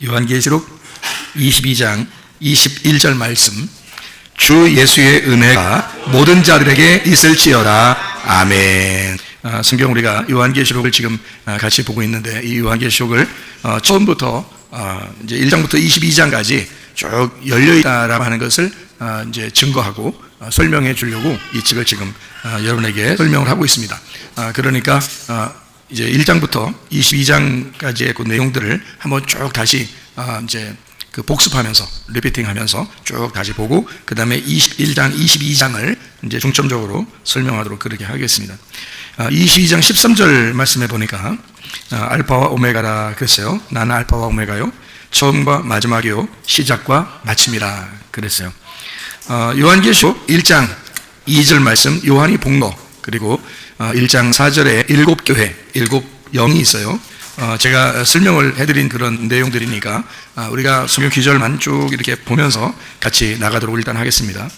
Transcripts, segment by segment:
요한계시록 22장 21절 말씀, 주 예수의 은혜가 모든 자들에게 있을지어다. 아멘. 성경 우리가 요한계시록을 지금 같이 보고 있는데, 이 요한계시록을 처음부터 이제 1장부터 22장까지 쭉 열려있다라고 하는 것을 이제 증거하고 설명해 주려고 이 책을 지금 여러분에게 설명을 하고 있습니다. 그러니까 이제 1장부터 22장까지의 그 내용들을 한번 쭉 다시 이제 그 복습하면서 리피팅하면서 쭉 다시 보고, 그 다음에 21장, 22장을 이제 중점적으로 설명하도록 그렇게 하겠습니다. 22장 13절 말씀해 보니까 알파와 오메가라 그랬어요. 나는 알파와 오메가요, 처음과 마지막이요, 시작과 마침이라 그랬어요. 요한계시록 1장 2절 말씀, 요한이 복로, 그리고 1장 4절에 7교회, 7영이 있어요. 제가 설명을 해드린 그런 내용들이니까 우리가 성경 기절만 쭉 이렇게 보면서 같이 나가도록 일단 하겠습니다.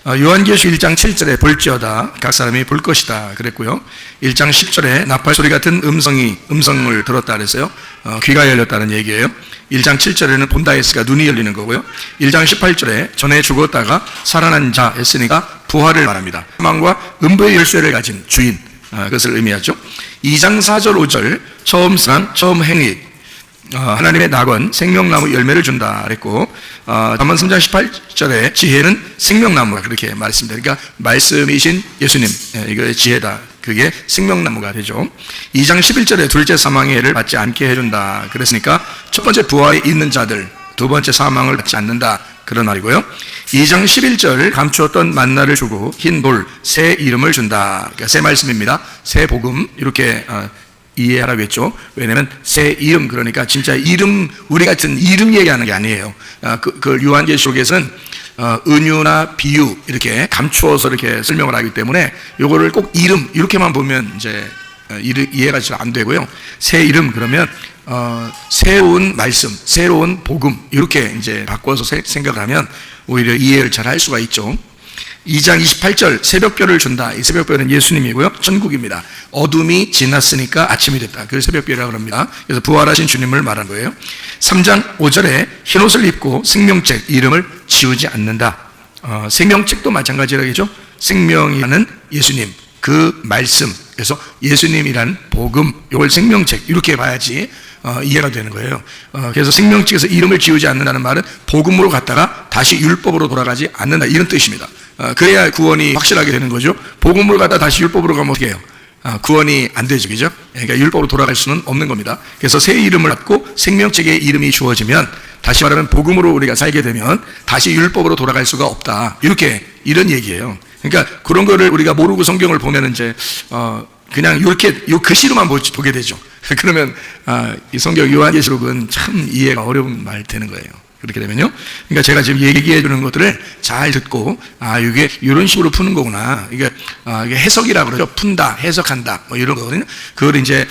요한계시록 1장 7절에 볼지어다 각 사람이 볼 것이다 그랬고요. 1장 10절에 나팔 소리 같은 음성을 들었다 그랬어요. 귀가 열렸다는 얘기예요. 1장 7절에는 본다 했으니까 눈이 열리는 거고요. 1장 18절에 전에 죽었다가 살아난 자 했으니까 부활을 말합니다. 사망과 음부의 열쇠를 가진 주인, 그것을 의미하죠. 2장 4절 5절 처음 사랑, 처음 행위, 하나님의 낙원 생명나무 열매를 준다 그랬고, 잠언 3장 18절에 지혜는 생명나무가 그렇게 말했습니다. 그러니까 말씀이신 예수님, 이거 지혜다, 그게 생명나무가 되죠. 2장 11절에 둘째 사망의 해를 받지 않게 해준다 그랬으니까 첫 번째 부활에 있는 자들, 두 번째 사망을 받지 않는다, 그런 말이고요. 2장 11절 감추었던 만나를 주고 흰 돌, 새 이름을 준다. 그러니까 새 말씀입니다. 새 복음, 이렇게 이해하라고 했죠. 왜냐하면 새 이름, 그러니까 진짜 이름, 우리 같은 이름 얘기하는 게 아니에요. 그 요한계시록에서는 은유나 비유 이렇게 감추어서 이렇게 설명을 하기 때문에 요거를 꼭 이름 이렇게만 보면 이제 이해가 잘 안 되고요. 새 이름 그러면 새로운 말씀, 새로운 복음 이렇게 이제 바꿔서 생각을 하면 오히려 이해를 잘 할 수가 있죠. 2장 28절 새벽별을 준다. 이 새벽별은 예수님이고요, 천국입니다. 어둠이 지났으니까 아침이 됐다. 그래서 새벽별이라고 합니다. 그래서 부활하신 주님을 말한 거예요. 3장 5절에 흰옷을 입고 생명책 이름을 지우지 않는다. 생명책도 마찬가지라겠죠. 생명이라는 예수님, 그 말씀, 그래서 예수님이란 복음, 이걸 생명책 이렇게 봐야지 이해가 되는 거예요. 그래서 생명책에서 이름을 지우지 않는다는 말은 복음으로 갔다가 다시 율법으로 돌아가지 않는다, 이런 뜻입니다. 그래야 구원이 확실하게 되는 거죠. 복음으로 갔다 다시 율법으로 가면 어떻게 해요? 구원이 안 되죠, 그죠? 그러니까 율법으로 돌아갈 수는 없는 겁니다. 그래서 새 이름을 갖고 생명책의 이름이 주어지면, 다시 말하면 복음으로 우리가 살게 되면 다시 율법으로 돌아갈 수가 없다, 이런 얘기예요. 그러니까 그런 거를 우리가 모르고 성경을 보면 이제 그냥 이렇게 요 글씨로만 보게 되죠. 그러면 이 성경 요한계시록은 참 이해가 어려운 말 되는 거예요. 그렇게 되면요. 그러니까 제가 지금 얘기해 주는 것들을 잘 듣고, 이게 이런 식으로 푸는 거구나. 이게 해석이라고 그러죠. 푼다, 해석한다, 뭐 이런 거거든요. 그걸 이제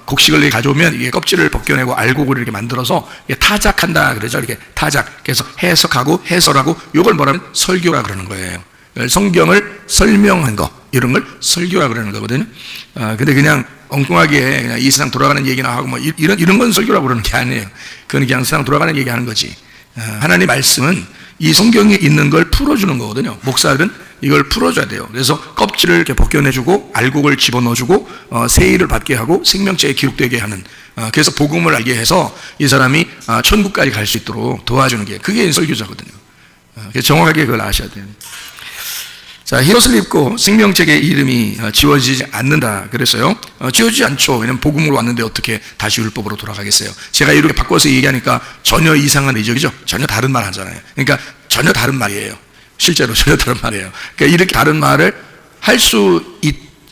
곡식을 가져오면 이게 껍질을 벗겨내고 알곡을 이렇게 만들어서 타작한다 그러죠. 이렇게 타작. 그래서 해석하고 해설하고, 이걸 뭐라면 설교라 그러는 거예요. 성경을 설명한 거, 이런 걸 설교라 그러는 거거든요. 근데 그냥 엉뚱하게 그냥 이 세상 돌아가는 얘기나 하고 뭐 이런 건 설교라고 그러는 게 아니에요. 그건 그냥 세상 돌아가는 얘기 하는 거지. 하나님 말씀은 이 성경에 있는 걸 풀어주는 거거든요. 목사들은 이걸 풀어줘야 돼요. 그래서 껍질을 이렇게 벗겨내주고 알곡을 집어넣어주고 세일을 받게 하고 생명체에 기록되게 하는, 그래서 복음을 알게 해서 이 사람이 천국까지 갈 수 있도록 도와주는 게, 그게 설교자거든요. 정확하게 그걸 아셔야 돼요. 자, 흰옷을 입고 생명책의 이름이 지워지지 않는다 그랬어요. 지워지지 않죠. 왜냐면 복음으로 왔는데 어떻게 다시 율법으로 돌아가겠어요. 제가 이렇게 바꿔서 얘기하니까 전혀 이상한 의죠, 그죠? 전혀 다른 말 하잖아요. 그러니까 전혀 다른 말이에요. 실제로 전혀 다른 말이에요. 그러니까 이렇게 다른 말을 할 수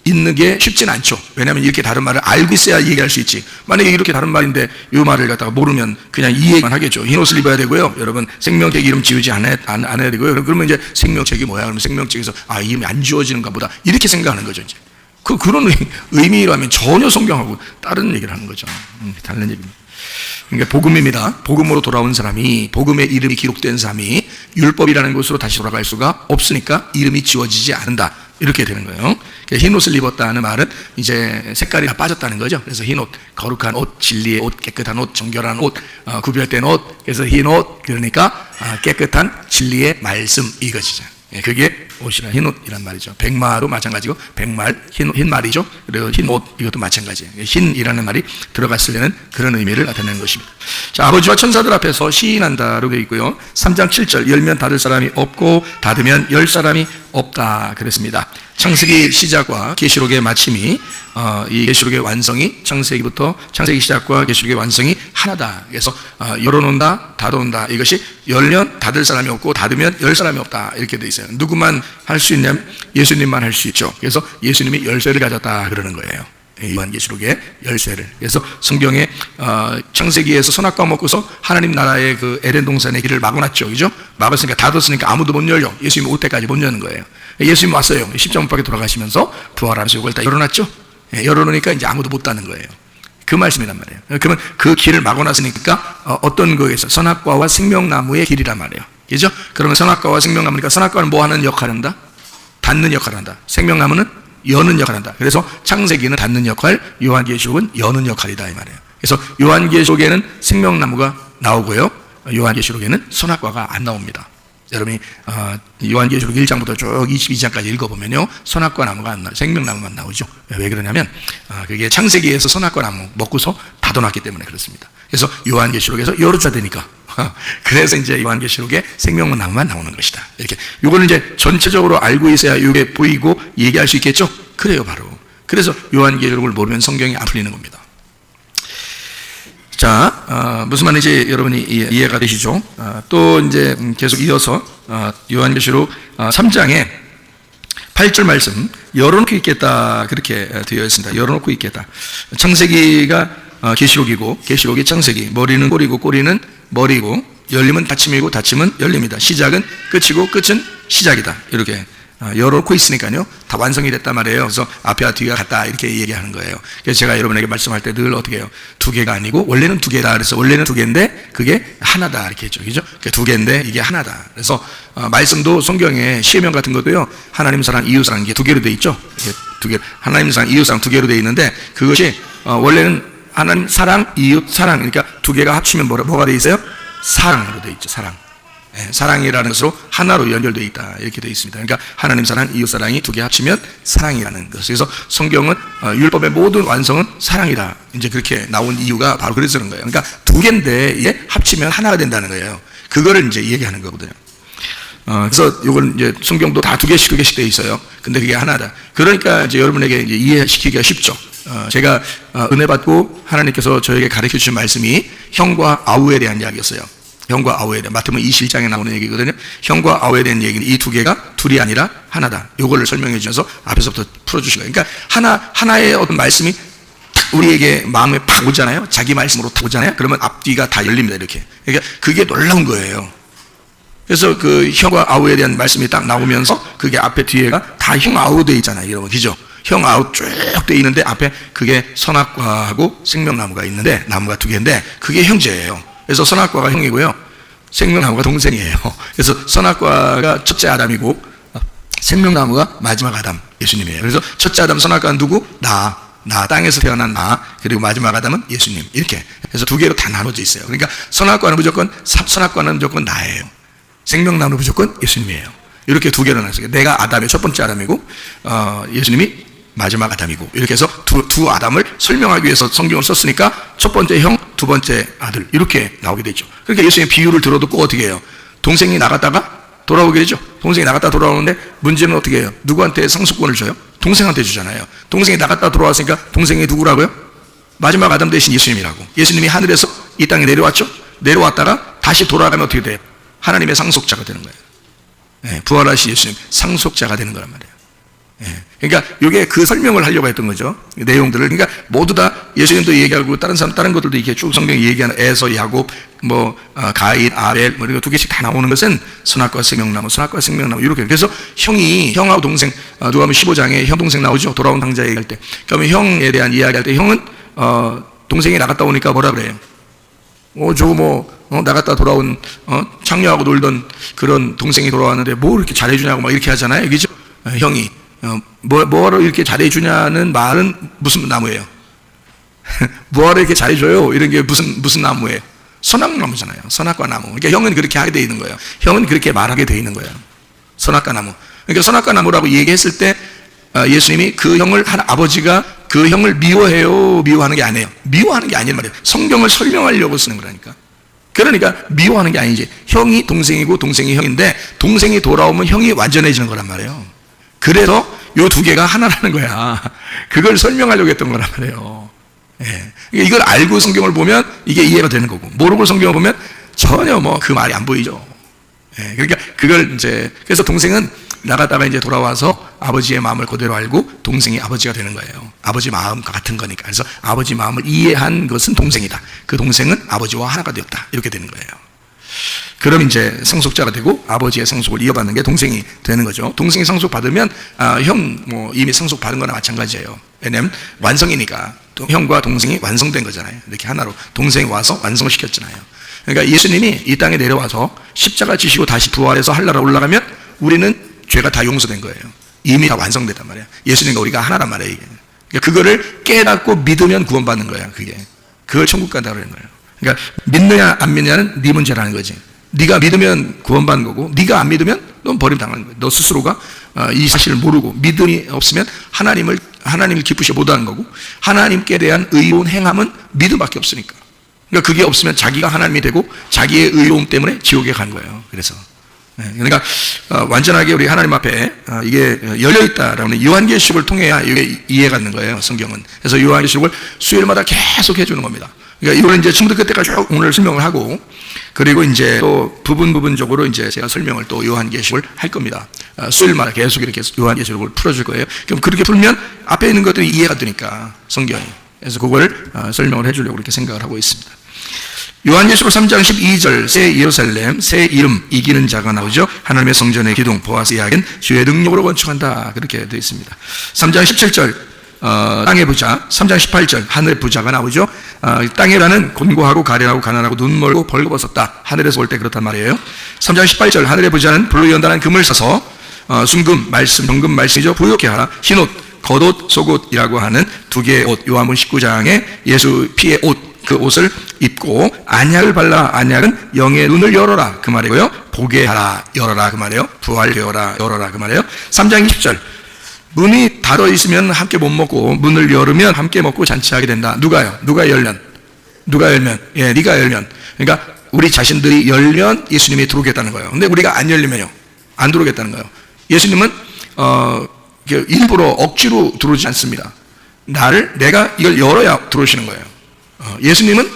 있는 게 쉽진 않죠. 왜냐하면 이렇게 다른 말을 알고 있어야 얘기할 수 있지. 만약에 이렇게 다른 말인데 이 말을 갖다가 모르면 그냥 이해만 하겠죠. 흰옷을 입어야 되고요, 여러분 생명책 이름 지우지 안 해야 되고요. 그러면 이제 생명책이 뭐야? 그러면 생명책에서 이름이 안 지워지는가 보다, 이렇게 생각하는 거죠. 이제 그런 의미라면 전혀 성경하고 다른 얘기를 하는 거죠. 다른 얘기입니다. 그러니까 복음입니다. 복음으로 돌아온 사람이, 복음의 이름이 기록된 사람이 율법이라는 곳으로 다시 돌아갈 수가 없으니까 이름이 지워지지 않는다, 이렇게 되는 거예요. 흰 옷을 입었다는 말은 이제 색깔이 다 빠졌다는 거죠. 그래서 흰 옷, 거룩한 옷, 진리의 옷, 깨끗한 옷, 정결한 옷, 구별된 옷. 그래서 흰 옷, 그러니까 깨끗한 진리의 말씀 이것이죠. 그게 옷이란 흰 옷이란 말이죠. 백마도 마찬가지고 백말 흰 말이죠. 그리고 흰 옷 이것도 마찬가지예요. 흰이라는 말이 들어갔을 때는 그런 의미를 나타내는 것입니다. 자, 아버지와 천사들 앞에서 시인한다라고 되어 있고요. 3장 7절 열면 닫을 사람이 없고 닫으면 열 사람이 없다 그랬습니다. 창세기 시작과 계시록의 마침이 이 계시록의 완성이 창세기부터 창세기 시작과 계시록의 완성이 하나다. 그래서 열어놓는다, 닫아놓는다. 이것이 열면 닫을 사람이 없고 닫으면 열 사람이 없다. 이렇게 돼 있어요. 누구만 할 수 있냐면 예수님만 할 수 있죠. 그래서 예수님이 열쇠를 가졌다 그러는 거예요. 요한계시록의 열쇠를. 그래서 성경에 창세기에서 선악과 먹고서 하나님 나라의 그 에덴 동산의 길을 막아놨죠, 그죠? 막았으니까 닫았으니까 아무도 못 열려. 예수님 올 때까지 못 여는 거예요. 예수님 왔어요. 십자가 못 박혀 돌아가시면서 부활하면서 이걸 다 열어놨죠. 열어놓으니까 이제 아무도 못 닫는 거예요. 그 말씀이란 말이에요. 그러면 그 길을 막아놨으니까 어떤 거에서 선악과와 생명나무의 길이란 말이에요. 그죠? 그러면 선악과와 생명나무니까 선악과는 뭐 하는 역할을 한다? 닫는 역할을 한다. 생명나무는 여는 역할을 한다. 그래서 창세기는 닫는 역할, 요한계시록은 여는 역할이다 이 말이에요. 그래서 요한계시록에는 생명나무가 나오고요, 요한계시록에는 선악과가 안 나옵니다. 여러분이 요한계시록 1장부터 쭉 22장까지 읽어보면요, 선악과 나무가 안 나와요. 생명나무만 나오죠. 왜 그러냐면 그게 창세기에서 선악과 나무 먹고서 닫아놨기 때문에 그렇습니다. 그래서 요한계시록에서 열어줘야 되니까 그래서 이제 요한계시록에 생명나무만 나오는 것이다. 이렇게 요거는 이제 전체적으로 알고 있어야 이게 보이고 얘기할 수 있겠죠. 그래요, 바로. 그래서 요한계시록을 모르면 성경이 안 풀리는 겁니다. 자, 무슨 말인지 여러분이 이해가 되시죠? 또 이제 계속 이어서 요한계시록 3장에 8절 말씀, 열어놓고 있겠다 그렇게 되어 있습니다. 열어놓고 있겠다. 창세기가 계시록이고 계시록이 창세기, 머리는 꼬리고 꼬리는 머리고, 열림은 닫힘이고 닫힘은 열림이다. 시작은 끝이고 끝은 시작이다. 이렇게 열어놓고 있으니까요, 다 완성이 됐단 말이에요. 그래서 앞에와 뒤가 같다 이렇게 얘기하는 거예요. 그래서 제가 여러분에게 말씀할 때 늘 어떻게 해요? 두 개가 아니고 원래는 두 개다. 그래서 원래는 두 개인데 그게 하나다 이렇게 했죠, 그죠? 두 개인데 이게 하나다. 그래서 말씀도 성경에 시혜명 같은 것도요, 하나님 사랑, 이웃 사랑 이게 두 개로 돼 있죠. 이게 두 개, 하나님 사랑, 이웃 사랑 두 개로 돼 있는데 그것이 원래는 하나님 사랑, 이웃 사랑, 그러니까 두 개가 합치면 뭐가 돼 있어요? 사랑으로 돼 있죠, 사랑. 사랑이라는 것으로 하나로 연결되어 있다 이렇게 되어 있습니다. 그러니까 하나님 사랑, 이웃 사랑이 두 개 합치면 사랑이라는 것. 그래서 성경은 율법의 모든 완성은 사랑이다 이제 그렇게 나온 이유가 바로 그래서 그런 거예요. 그러니까 두 개인데 이게 합치면 하나가 된다는 거예요. 그거를 이제 얘기하는 거거든요. 그래서 이건 이제 성경도 다 두 개씩 되어 있어요. 근데 그게 하나다. 그러니까 이제 여러분에게 이제 이해시키기가 쉽죠. 제가 은혜 받고 하나님께서 저에게 가르쳐 주신 말씀이 형과 아우에 대한 이야기였어요. 형과 아우에 대한, 마태복음 21장에 나오는 얘기거든요. 형과 아우에 대한 얘기는 이 두 개가 둘이 아니라 하나다. 요거를 설명해 주셔서 앞에서부터 풀어주신 거예요. 그러니까 하나의 어떤 말씀이 우리에게 마음에 팍 오잖아요. 자기 말씀으로 탁 오잖아요. 그러면 앞뒤가 다 열립니다. 이렇게. 그러니까 그게 놀라운 거예요. 그래서 그 형과 아우에 대한 말씀이 딱 나오면서 그게 앞에 뒤에가 다 형 아우 돼 있잖아요, 여러분. 그죠? 형 아우 쭉 돼 있는데 앞에 그게 선악과하고 생명나무가 있는데 나무가 두 개인데 그게 형제예요. 그래서 선악과가 형이고요, 생명나무가 동생이에요. 그래서 선악과가 첫째 아담이고 생명나무가 마지막 아담, 예수님이에요. 그래서 첫째 아담 선악과는 누구? 나 땅에서 태어난 나, 그리고 마지막 아담은 예수님. 이렇게 그래서 두 개로 다 나눠져 있어요. 그러니까 선악과는 무조건 나예요. 생명나무는 무조건 예수님이에요. 이렇게 두 개로 나눠서 내가 아담의 첫 번째 아담이고 예수님이 마지막 아담이고, 이렇게 해서 두 아담을 설명하기 위해서 성경을 썼으니까 첫 번째 형, 두 번째 아들 이렇게 나오게 되죠. 그러니까 예수님의 비유를 들어도 꼭 어떻게 해요? 동생이 나갔다가 돌아오게 되죠. 동생이 나갔다 돌아오는데 문제는 어떻게 해요? 누구한테 상속권을 줘요? 동생한테 주잖아요. 동생이 나갔다 돌아왔으니까 동생이 누구라고요? 마지막 아담 대신 예수님이라고. 예수님이 하늘에서 이 땅에 내려왔죠. 내려왔다가 다시 돌아가면 어떻게 돼요? 하나님의 상속자가 되는 거예요. 부활하신 예수님 상속자가 되는 거란 말이에요. 그러니까 이게 그 설명을 하려고 했던 거죠. 내용들을. 그러니까 모두 다 예수님도 얘기하고 다른 것들도 이렇게 쭉 성경이 얘기하는 에서, 야곱, 가인, 아벨 이런 거 두 개씩 다 나오는 것은 선악과 생명나무 이렇게. 그래서 형하고 동생, 누가복음 15장에 형 동생 나오죠. 돌아온 당자 얘기할 때. 그러면 형에 대한 이야기할 때 형은 동생이 나갔다 오니까 뭐라 그래요? 나갔다 돌아온 창녀하고 놀던 그런 동생이 돌아왔는데 뭐 이렇게 잘해주냐고 막 이렇게 하잖아요, 그죠? 형이 뭐하러 이렇게 잘해주냐는 말은 무슨 나무예요? 뭐하러 이렇게 잘해줘요? 이런 게 무슨 나무예요? 선악나무잖아요. 선악과 나무. 그러니까 형은 그렇게 하게 돼 있는 거예요. 형은 그렇게 말하게 돼 있는 거예요. 선악과 나무. 그러니까 선악과 나무라고 얘기했을 때 예수님이 그 형을 아버지가 그 형을 미워해요? 미워하는 게 아니에요. 미워하는 게 아니란 말이에요. 성경을 설명하려고 쓰는 거라니까. 그러니까 미워하는 게 아니지. 형이 동생이고 동생이 형인데 동생이 돌아오면 형이 완전해지는 거란 말이에요. 그래서 요 두 개가 하나라는 거야. 그걸 설명하려고 했던 거란 말이에요. 예. 이걸 알고 성경을 보면 이게 이해가 되는 거고, 모르고 성경을 보면 전혀 그 말이 안 보이죠. 예. 그러니까 그걸 이제, 그래서 동생은 나갔다가 이제 돌아와서 아버지의 마음을 그대로 알고 동생이 아버지가 되는 거예요. 아버지 마음과 같은 거니까. 그래서 아버지 마음을 이해한 것은 동생이다. 그 동생은 아버지와 하나가 되었다. 이렇게 되는 거예요. 그럼 이제 상속자가 되고 아버지의 상속을 이어받는 게 동생이 되는 거죠. 동생이 상속받으면 형 이미 상속받은 거나 마찬가지예요. 왜냐하면 완성이니까 형과 동생이 완성된 거잖아요. 이렇게 하나로 동생이 와서 완성시켰잖아요. 그러니까 예수님이 이 땅에 내려와서 십자가 지시고 다시 부활해서 하늘나라 올라가면 우리는 죄가 다 용서된 거예요. 이미 다 완성됐단 말이에요. 예수님과 우리가 하나란 말이에요. 이게. 그러니까 그거를 깨닫고 믿으면 구원받는 거야. 그걸 천국 간다고 그러는 거예요. 그러니까 믿느냐 안 믿느냐는 네 문제라는 거지. 네가 믿으면 구원받는 거고, 네가 안 믿으면 넌 버림당하는 거예요. 너 스스로가 이 사실을 모르고 믿음이 없으면 하나님을 기쁘시게 못하는 거고, 하나님께 대한 의로운 행함은 믿음밖에 없으니까. 그러니까 그게 없으면 자기가 하나님이 되고 자기의 의로움 때문에 지옥에 간 거예요. 그래서 그러니까 완전하게 우리 하나님 앞에 이게 열려있다라는 요한계시록을 통해야 이게 이해가 되는 거예요. 성경은. 그래서 요한계시록을 수요일마다 계속 해주는 겁니다. 그러니까 이거는 이제 처음부터 끝까지 쭉 오늘 설명을 하고, 그리고 이제 또 부분적으로 이제 제가 설명을 또 요한계시록을 할 겁니다. 수요일마다 계속 이렇게 요한계시록을 풀어줄 거예요. 그럼 그렇게 풀면 앞에 있는 것들이 이해가 되니까 성경이. 그래서 그걸 설명을 해주려고 이렇게 생각을 하고 있습니다. 요한계시록 3장 12절 새 예루살렘 새 이름 이기는 자가 나오죠. 하나님의 성전의 기둥 보아스 이야기는 주의 능력으로 건축한다. 그렇게 되어 있습니다. 3장 17절 땅의 부자, 3장 18절 하늘의 부자가 나오죠. 땅이라는 곤고하고 가련하고 가난하고 눈멀고 벌거벗었다. 하늘에서 올 때 그렇단 말이에요. 3장 18절 하늘의 부자는 불로 연단한 금을 사서 순금, 말씀, 정금, 말씀이죠. 부욕케 하라. 흰옷, 겉옷, 속옷이라고 하는 두 개의 옷. 요한복음 19장에 예수 피의 옷, 그 옷을 입고 안약을 발라. 안약은 영의 눈을 열어라 그 말이고요. 보게 하라 열어라 그 말이에요. 부활되어라 열어라 그 말이에요. 3장 20절 문이 닫아 있으면 함께 못 먹고 문을 열으면 함께 먹고 잔치하게 된다. 누가요? 누가 열면? 예, 네가 열면. 그러니까 우리 자신들이 열면 예수님이 들어오겠다는 거예요. 근데 우리가 안 열리면요, 안 들어오겠다는 거예요. 예수님은 일부러 억지로 들어오지 않습니다. 내가 이걸 열어야 들어오시는 거예요. 예수님은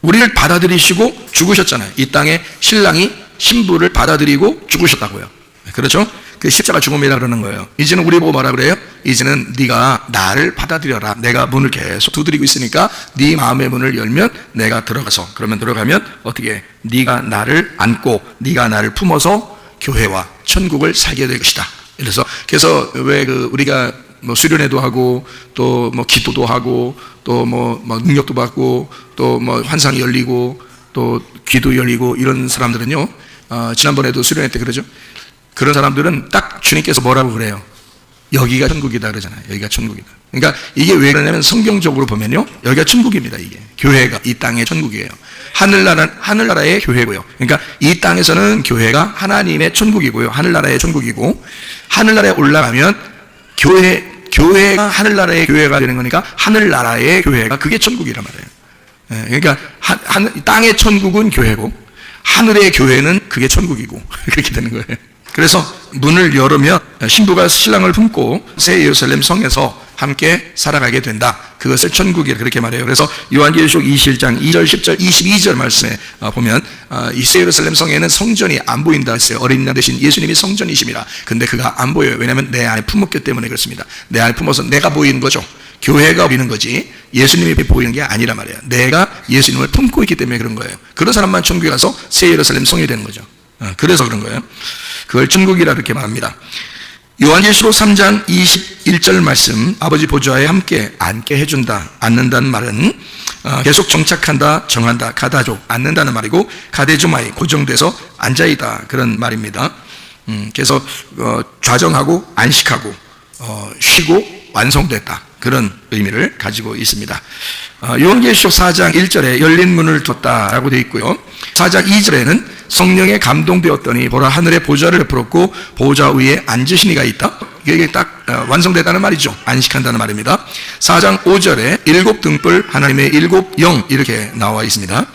우리를 받아들이시고 죽으셨잖아요. 이 땅에 신랑이 신부를 받아들이고 죽으셨다고요. 그렇죠? 그 십자가 죽음이라 그러는 거예요. 이제는 우리 보고 뭐라 그래요? 이제는 네가 나를 받아들여라. 내가 문을 계속 두드리고 있으니까 네 마음의 문을 열면 내가 들어가서, 그러면 들어가면 어떻게? 네가 나를 안고 네가 나를 품어서 교회와 천국을 살게 될 것이다. 그래서 왜 우리가 수련회도 하고 또 기도도 하고 또 능력도 받고 또 환상이 열리고 또 귀도 열리고 이런 사람들은요, 지난번에도 수련회 때 그러죠. 그런 사람들은 딱 주님께서 뭐라고 그래요? 여기가 천국이다 그러잖아요. 여기가 천국이다. 그러니까 이게 왜 그러냐면 성경적으로 보면요, 여기가 천국입니다. 이게 교회가 이 땅의 천국이에요. 하늘나라의 교회고요. 그러니까 이 땅에서는 교회가 하나님의 천국이고요, 하늘나라의 천국이고, 하늘나라에 올라가면 교회가 하늘나라의 교회가 되는 거니까 하늘나라의 교회가 그게 천국이란 말이에요. 그러니까 땅의 천국은 교회고 하늘의 교회는 그게 천국이고 그렇게 되는 거예요. 그래서 문을 열으면 신부가 신랑을 품고 새 예루살렘 성에서 함께 살아가게 된다. 그것을 천국이라 그렇게 말해요. 그래서 요한계시록 21장 2절, 10절, 22절 말씀에 보면 이 새 예루살렘 성에는 성전이 안 보인다 했어요. 어린 양 대신 예수님이 성전이십니다. 근데 그가 안 보여요. 왜냐하면 내 안에 품었기 때문에 그렇습니다. 내 안에 품어서 내가 보이는 거죠. 교회가 보이는 거지 예수님이 보이는 게 아니란 말이에요. 내가 예수님을 품고 있기 때문에 그런 거예요. 그런 사람만 천국에 가서 새 예루살렘 성이 되는 거죠. 그래서 그런 거예요. 그걸 천국이라 그렇게 말합니다. 요한계시록 3장 21절 말씀, 아버지 보좌에 함께 앉게 해준다. 앉는다는 말은 계속 정착한다, 정한다, 가다조, 앉는다는 말이고, 가데주마이, 고정돼서 앉아있다, 그런 말입니다. 그래서 좌정하고 안식하고 쉬고 완성됐다, 그런 의미를 가지고 있습니다. 요한계시록 4장 1절에 열린 문을 뒀다라고 되어 있고요. 4장 2절에는 성령에 감동되었더니 보라 하늘에 보좌를 베풀었고 보좌 위에 앉으신 이가 있다. 이게 딱 완성됐다는 말이죠. 안식한다는 말입니다. 4장 5절에 일곱 등불, 하나님의 일곱 영, 이렇게 나와 있습니다.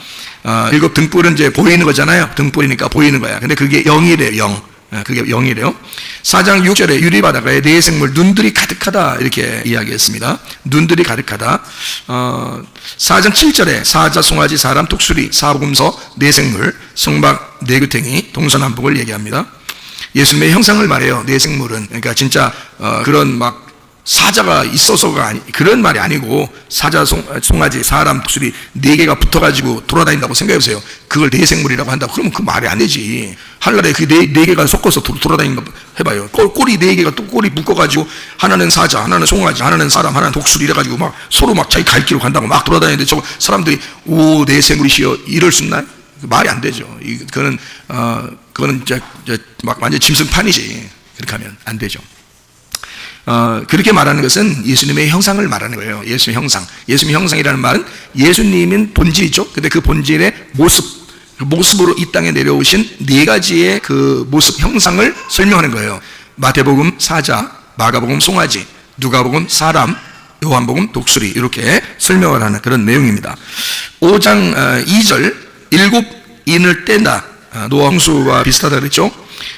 일곱 등불은 이제 보이는 거잖아요. 등불이니까 보이는 거야. 근데 그게 영이래요. 영. 그게 영이래요. 4장 6절에 유리바다가에 네 생물 눈들이 가득하다, 이렇게 이야기했습니다. 눈들이 가득하다. 4장 7절에 사자, 송아지, 사람, 독수리, 사복음서, 네 생물, 성막, 네 규탱이, 동서남북을 얘기합니다. 예수님의 형상을 말해요. 네 생물은. 그러니까 진짜 그런 막 사자가 있어서가 그런 말이 아니고, 사자, 송아지, 사람, 독수리 네 개가 붙어가지고 돌아다닌다고 생각해보세요. 그걸 네 생물이라고 한다고 그러면 그 말이 안 되지. 하늘에 그 네 개가 섞어서 돌아다닌다 해봐요. 꼬리 네 개가 또 꼬리 묶어가지고 하나는 사자, 하나는 송아지, 하나는 사람, 하나는 독수리 이래가지고 막 서로 막 자기 갈 길로 간다고 막 돌아다니는데 저 사람들이 오, 네 생물이시여 이럴 수 있나요? 말이 안 되죠. 그거는 이제 막 완전 짐승판이지. 그렇게 하면 안 되죠. 그렇게 말하는 것은 예수님의 형상을 말하는 거예요. 예수의 형상. 예수님의 형상이라는 말은 예수님은 본질이죠. 근데 그 본질의 모습으로 이 땅에 내려오신 네 가지의 그 모습, 형상을 설명하는 거예요. 마태복음 사자, 마가복음 송아지, 누가복음 사람, 요한복음 독수리, 이렇게 설명을 하는 그런 내용입니다. 5장 2절, 일곱 인을 뗀다. 노아 홍수와 비슷하다 그랬죠.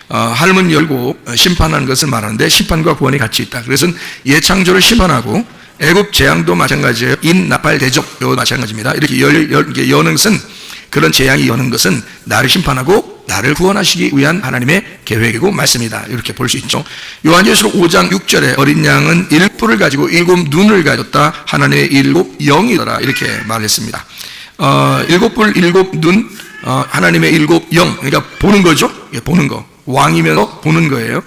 할문 열고 심판하는 것을 말하는데 심판과 구원이 같이 있다. 그래서 예창조를 심판하고 애굽 재앙도 마찬가지예요. 인, 나팔, 대접, 이거 마찬가지입니다. 이렇게 여는 것은, 그런 재앙이 여는 것은 나를 심판하고 나를 구원하시기 위한 하나님의 계획이고 말씀이다, 이렇게 볼 수 있죠. 요한계시록 5장 6절에 어린 양은 일뿔을 가지고 일곱 눈을 가졌다. 하나님의 일곱 영이더라, 이렇게 말했습니다. 일곱 뿔, 일곱 눈, 하나님의 일곱 영, 그러니까 보는 거죠. 보는 거. 왕이면서 보는 거예요.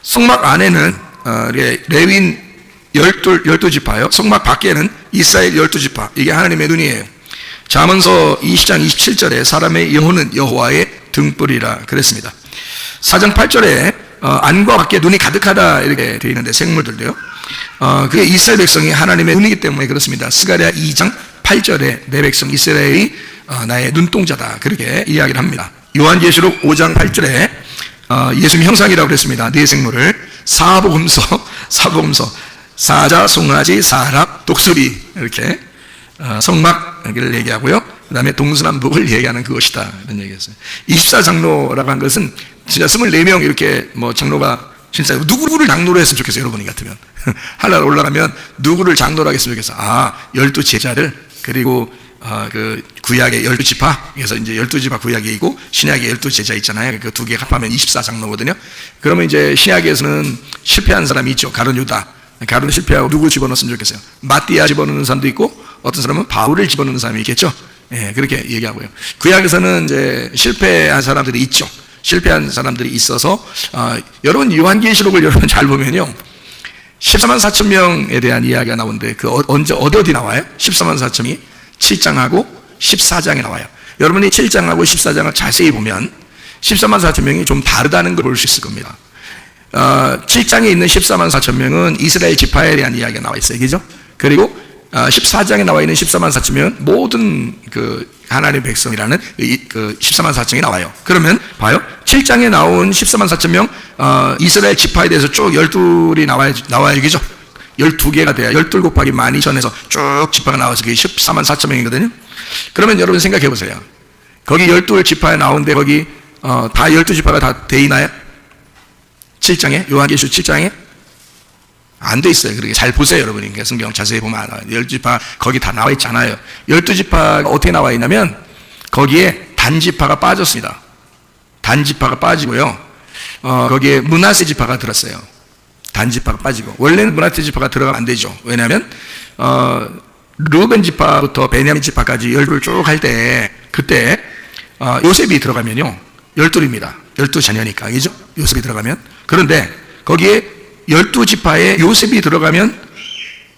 성막 안에는 레위인 12지파요. 성막 밖에는 이스라엘 12지파. 이게 하나님의 눈이에요. 잠언서 20장 27절에 사람의 영혼은 여호와의 등불이라 그랬습니다. 4장 8절에 안과 밖에 눈이 가득하다, 이렇게 되어 있는데 생물들도요. 그게 이스라엘 백성이 하나님의 눈이기 때문에 그렇습니다. 스가랴 2장 8절에 내 백성 이스라엘이 나의 눈동자다, 그렇게 이야기를 합니다. 요한계시록 5장 8절에 예수님 형상이라고 그랬습니다. 네 생물을 사복음서, 사자, 송아지, 사람, 독수리, 이렇게 성막을 얘기하고요. 그 다음에 동서남북을 얘기하는 그것이다, 이런 얘기했어요. 24장로라고 한 것은 진짜 24명 이렇게 장로가 진짜 누구를 장로로 했으면 좋겠어요. 여러분이 같으면 하늘에 올라가면 누구를 장로로 하겠으면 좋겠어요. 12제자를, 그리고 그 구약의 12지파, 그래서 이제 12지파 구약이고 신약의 12제자 있잖아요. 그 두 개 합하면 24장로거든요. 그러면 이제 신약에서는 실패한 사람이 있죠. 가룟 유다. 가룟 실패하고 누구 집어넣었으면 좋겠어요? 마띠아 집어넣는 사람도 있고, 어떤 사람은 바울을 집어넣는 사람이 있겠죠. 예, 그렇게 얘기하고요. 구약에서는 이제 실패한 사람들이 있죠. 실패한 사람들이 있어서, 여러분 요한계시록을 여러분 잘 보면요, 14만 4천 명에 대한 이야기가 나오는데, 어디 나와요? 14만 4천이 7장하고 14장에 나와요. 여러분이 7장하고 14장을 자세히 보면 14만 4천 명이 좀 다르다는 걸 볼 수 있을 겁니다. 7장에 있는 14만 4천 명은 이스라엘 지파에 대한 이야기가 나와 있어요. 그죠? 그리고 14장에 나와 있는 14만 4천 명은 모든 그 하나님의 백성이라는 그 14만 4천이 나와요. 그러면 봐요. 7장에 나온 14만 4천 명, 이스라엘 지파에 대해서 쭉 12이 나와요. 그죠? 12개가 돼야 12 곱하기 12,000에서 쭉 지파가 나와서 그게 14만 4천 명이거든요. 그러면 여러분 생각해 보세요. 거기 12지파에 나오는데 거기 다 12지파가 다 돼 있나요? 7장에? 요한계시록 7장에? 안 돼 있어요. 그렇게 잘 보세요, 여러분이. 성경 자세히 보면 알아요. 12지파 거기 다 나와 있잖아요. 12지파가 어떻게 나와 있냐면 거기에 단지파가 빠졌습니다. 단지파가 빠지고요. 거기에 므낫세 지파가 들었어요. 단지파가 빠지고. 원래는 므낫세 지파가 들어가면 안 되죠. 왜냐하면 르우벤 지파부터 베냐민 지파까지 12를 쭉 할 때, 그때 요셉이 들어가면요 12입니다. 12자녀니까, 그죠? 요셉이 들어가면. 그런데 거기에 12지파에 요셉이 들어가면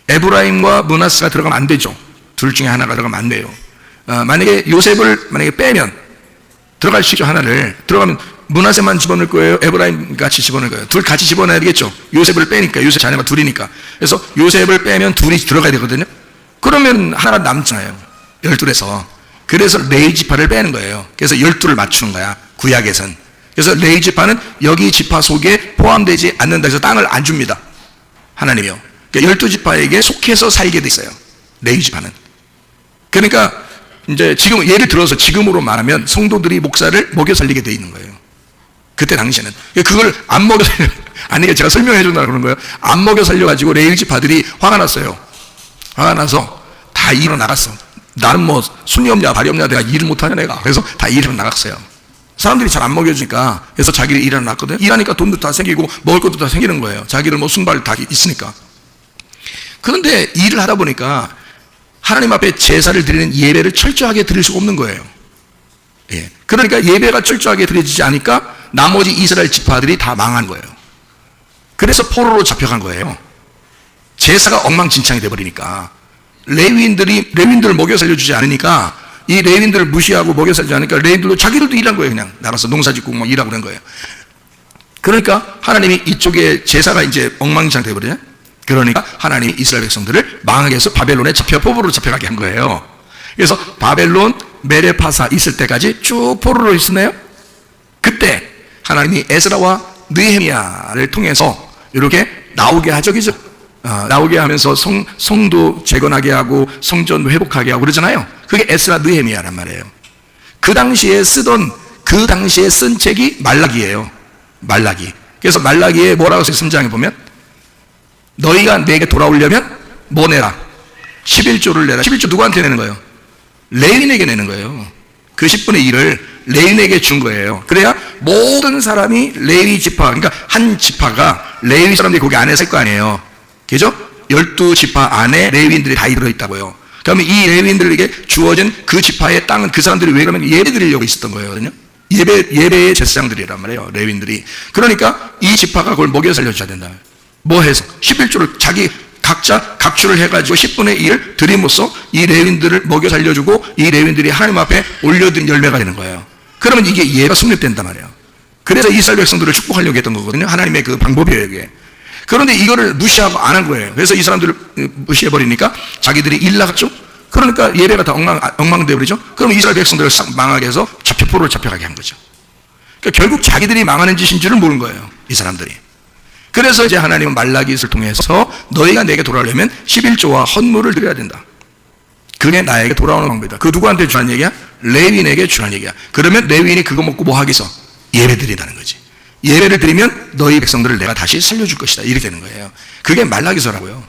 에브라임과 므낫세가 들어가면 안 되죠. 둘 중에 하나가 들어가면 안 돼요. 만약에 요셉을 빼면 들어갈 수 있죠. 하나를 들어가면 므낫세만 집어넣을 거예요? 에브라임 같이 집어넣을 거예요? 둘 같이 집어넣어야 되겠죠. 요셉을 빼니까, 요셉 자녀가 둘이니까. 그래서 요셉을 빼면 둘이 들어가야 되거든요. 그러면 하나가 남잖아요. 12에서. 그래서 레위 지파를 빼는 거예요. 그래서 12를 맞추는 거야, 구약에선. 그래서 레위 지파는 여기 지파 속에 포함되지 않는다 해서 땅을 안 줍니다, 하나님이요. 그러니까 12지파에게 속해서 살게 돼 있어요, 레위 지파는. 그러니까 이제 지금 예를 들어서 지금으로 말하면 성도들이 목사를 먹여 살리게 돼 있는 거예요, 그때 당시에는. 그걸 안 먹여 살려, 아니 제가 설명해 준다고 그러는 거예요. 안 먹여 살려가지고 레위 지파들이 화가 났어요. 화가 나서 다 일어 나갔어. 나는 뭐 순이 없냐 발이 없냐, 내가 일을 못하냐 내가. 그래서 다 일을 나갔어요. 사람들이 잘 안 먹여주니까. 그래서 자기를 일하러 나갔거든요. 일하니까 돈도 다 생기고 먹을 것도 다 생기는 거예요. 자기들 뭐 순발 다 있으니까. 그런데 일을 하다 보니까 하나님 앞에 제사를 드리는 예배를 철저하게 드릴 수가 없는 거예요. 예. 그러니까 예배가 철저하게 드려지지 않으니까 나머지 이스라엘 지파들이 다 망한 거예요. 그래서 포로로 잡혀간 거예요. 제사가 엉망진창이 돼버리니까. 레위인들을 먹여 살려주지 않으니까, 이 레위인들을 무시하고 먹여 살려주지 않으니까 레위인들도 자기들도 일한 거예요. 그냥 나가서 농사 짓고 뭐 일하고 그런 거예요. 그러니까 하나님이 이쪽에 제사가 이제 엉망진창 돼버리냐. 그러니까 하나님이 이스라엘 백성들을 망하게 해서 바벨론에 포로로 잡혀가게 한 거예요. 그래서 바벨론 메레파사 있을 때까지 쭉 포로로 있었네요. 그때 하나님이 에스라와 느헤미야를 통해서 이렇게 나오게 하죠, 그죠? 나오게 하면서 성도 재건하게 하고 성전 회복하게 하고 그러잖아요. 그게 에스라 느헤미야란 말이에요. 그 당시에 쓴 책이 말라기예요, 말라기. 그래서 말라기에 뭐라고 써요? 3장에 보면 너희가 내게 돌아오려면 뭐 내라? 11조를 내라. 11조 누구한테 내는 거예요? 레위인에게 내는 거예요. 그 10분의 1을 레위인에게 준 거예요. 그래야 모든 사람이 레위 지파, 그러니까 한 지파가 레위 사람들이 거기 안에 살 거 아니에요, 그죠? 12지파 안에 레위인들이 다 들어있다고요. 그러면 이 레위인들에게 주어진 그 지파의 땅은 그 사람들이 왜 그러면 예배 드리려고 있었던 거예요. 예배의 제사장들이란 말이에요, 레위인들이. 그러니까 이 지파가 그걸 먹여 살려줘야 된다. 뭐 해서 11조를 각자 각주를 해가지고 10분의 1을 드림으로써 이 레위인들을 먹여 살려주고 이 레위인들이 하나님 앞에 올려드린 열매가 되는 거예요. 그러면 이게 예배가 성립된단 말이에요. 그래서 이스라엘 백성들을 축복하려고 했던 거거든요, 하나님의 그 방법이에요, 이게. 그런데 이거를 무시하고 안 한 거예요. 그래서 이 사람들을 무시해버리니까 자기들이 일 나갔죠. 그러니까 예배가 다 엉망되어버리죠. 그러면 이스라엘 백성들을 싹 망하게 해서 포로를 잡혀가게 한 거죠. 그러니까 결국 자기들이 망하는 짓인 줄을 모르는 거예요, 이 사람들이. 그래서 이제 하나님은 말라기스를 통해서 너희가 내게 돌아오려면 11조와 헌물을 드려야 된다. 그게 나에게 돌아오는 방법이다. 그 누구한테 주라는 얘기야? 레위인에게 주라는 얘기야. 그러면 레위인이 그거 먹고 뭐 하겠어? 예배 드린다는 거지. 예배를 드리면 너희 백성들을 내가 다시 살려줄 것이다, 이렇게 되는 거예요. 그게 말라기서라고요.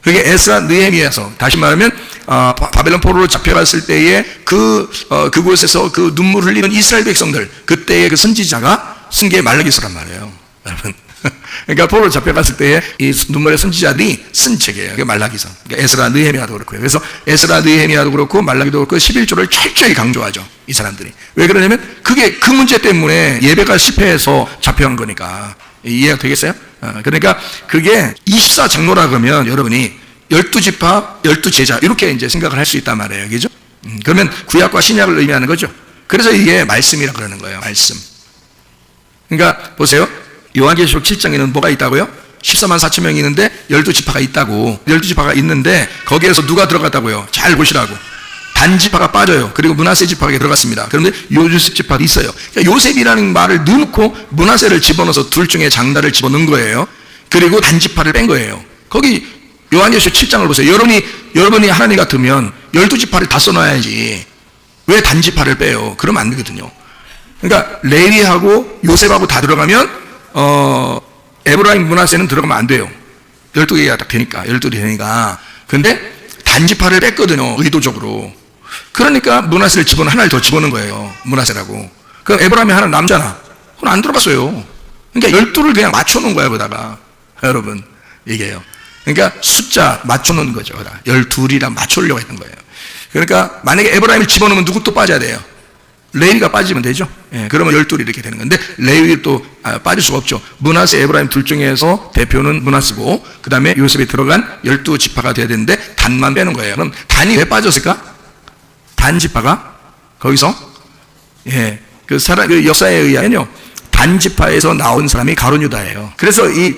그게 에스라 느헤미야서. 다시 말하면 바벨론 포로로 잡혀갔을 때에 그곳에서 그 눈물 흘리는 이스라엘 백성들, 그때의 그 선지자가 쓴 게 말라기서란 말이에요, 여러분. 그러니까 포로로 잡혀갔을 때에 이 눈물의 선지자들이 쓴 책이에요. 그게 말라기서. 그러니까 에스라 느헤미야도 그렇고요. 그래서 에스라 느헤미야도 그렇고 말라기도 그렇고 11조를 철저히 강조하죠, 이 사람들이. 왜 그러냐면 그게 그 문제 때문에 예배가 실패해서 잡혀간 거니까. 이해가 되겠어요? 그러니까 그게 24장로라 그러면 여러분이 12지파 12제자 이렇게 이제 생각을 할 수 있단 말이에요, 그죠? 그러면 구약과 신약을 의미하는 거죠. 그래서 이게 말씀이라 그러는 거예요, 말씀. 그러니까 보세요, 요한계시록 7장에는 뭐가 있다고요? 14만 4천 명이 있는데 12지파가 있다고. 12지파가 있는데 거기에서 누가 들어갔다고요? 잘 보시라고. 단지파가 빠져요. 그리고 므낫세 지파가 들어갔습니다. 그런데 요셉 지파도 있어요. 그러니까 요셉이라는 말을 넣고 므낫세를 집어넣어서 둘 중에 장다를 집어넣은 거예요. 그리고 단지파를 뺀 거예요. 거기 요한계시록 7장을 보세요. 여러분이 하나님 같으면 12지파를 다 써놔야지 왜 단지파를 빼요? 그러면 안 되거든요. 그러니까 레위하고 요셉하고 다 들어가면 에브라임 므낫세는 들어가면 안 돼요. 12개가 딱 되니까, 12개 되니까. 근데 단지파를 뺐거든요, 의도적으로. 그러니까 므낫세를 하나를 더 집어넣은 거예요, 므낫세라고. 그럼 에브라임이 하나 남잖아. 그건 안 들어갔어요. 그러니까 12를 그냥 맞춰놓은 거예요, 거기다가. 여러분, 이게요. 그러니까 숫자 맞춰놓은 거죠, 12이랑 맞추려고 했던 거예요. 그러니까 만약에 에브라임을 집어넣으면 누구 또 빠져야 돼요? 레위가 빠지면 되죠. 예, 그러면 12이 이렇게 되는 건데 레위 또 빠질 수가 없죠. 므낫세, 에브라임 둘 중에서 대표는 므낫세고 그 다음에 요셉이 들어간 12지파가 돼야 되는데 단만 빼는 거예요. 그럼 단이 왜 빠졌을까? 단 지파가 거기서 그 역사에 의하면요, 단지파에서 나온 사람이 가룟 유다예요. 그래서 이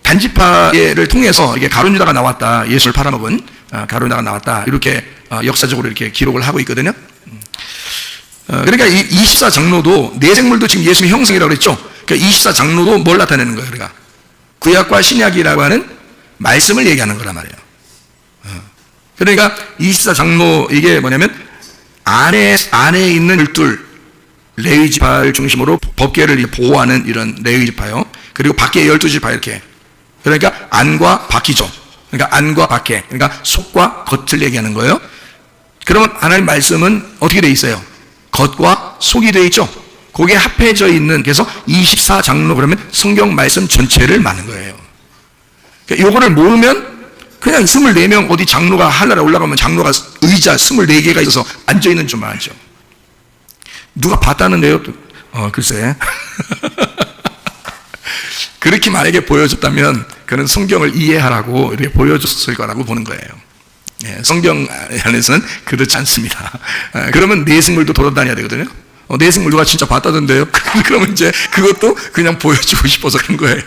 단지파를 통해서 이게 가룟 유다가 나왔다, 예수를 팔아먹은 가룟 유다가 나왔다, 이렇게 역사적으로 이렇게 기록을 하고 있거든요. 그러니까 이 24장로도 내생물도 지금 예수의 형상이라고 그랬죠. 그러니까 24장로도 뭘 나타내는 거예요? 그러니까 구약과 신약이라고 하는 말씀을 얘기하는 거란 말이에요. 그러니까 24장로 이게 뭐냐면 안에 있는 12 레위 지파를 중심으로 법궤를 보호하는 이런 레위 지파요. 그리고 밖에 12지파 이렇게. 그러니까 안과 밖이죠. 그러니까 안과 밖에. 그러니까 속과 겉을 얘기하는 거예요. 그러면 하나님 말씀은 어떻게 돼 있어요? 겉과 속이 돼 있죠. 그게 합해져 있는, 그래서 24장로 그러면 성경 말씀 전체를 말하는 거예요. 그러니까 요거를 모르면 그냥 24명 어디 장로가 하늘에 올라가면 장로가 의자 24개가 있어서 앉아있는 줄 알죠. 누가 봤다는데요? 글쎄. 그렇게 만약에 보여줬다면 그는 성경을 이해하라고 이렇게 보여줬을 거라고 보는 거예요. 예, 성경 안에서는 그렇지 않습니다. 그러면 내생물도 돌아다녀야 되거든요. 내생물 누가 진짜 봤다던데요? 그러면 이제 그것도 그냥 보여주고 싶어서 그런 거예요.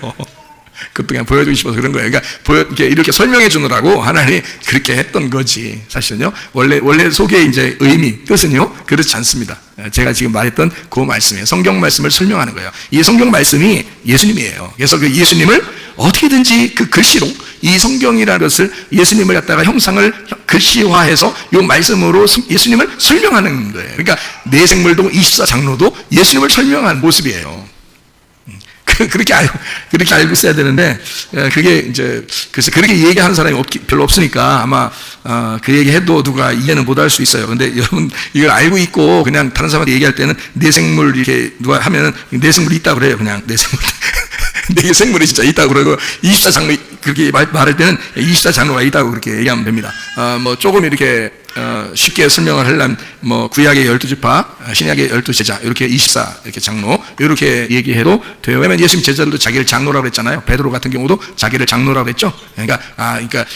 그것도 그냥 보여주고 싶어서 그런 거예요. 그러니까 이렇게 설명해 주느라고 하나님이 그렇게 했던 거지. 사실은요. 원래 속의 이제 의미, 뜻은요. 그렇지 않습니다. 제가 지금 말했던 그 말씀이에요. 성경 말씀을 설명하는 거예요. 이 성경 말씀이 예수님이에요. 그래서 그 예수님을 어떻게든지 그 글씨로 이 성경이라는 것을 예수님을 갖다가 형상을 글씨화해서 이 말씀으로 예수님을 설명하는 거예요. 그러니까 내생물도 24장로도 예수님을 설명한 모습이에요. 그렇게 알고 있어야 되는데, 그게 이제, 그래서 그렇게 얘기하는 사람이 별로 없으니까 아마, 그 얘기 해도 누가 이해는 못 할 수 있어요. 근데 여러분, 이걸 알고 있고 그냥 다른 사람한테 얘기할 때는 내생물 이렇게 누가 하면은 내생물이 있다고 그래요. 그냥 내생물. 내생물이 진짜 있다고 그러고, 24장로 그렇게 말할 때는 24장로가 있다고 그렇게 얘기하면 됩니다. 뭐 조금 이렇게, 쉽게 설명을 하려면 뭐 구약의 12지파, 신약의 12제자 이렇게 24 이렇게 장로 이렇게 얘기해도 돼요. 왜냐면 예수님 제자들도 자기를 장로라고 그랬잖아요. 베드로 같은 경우도 자기를 장로라고 그랬죠. 그러니까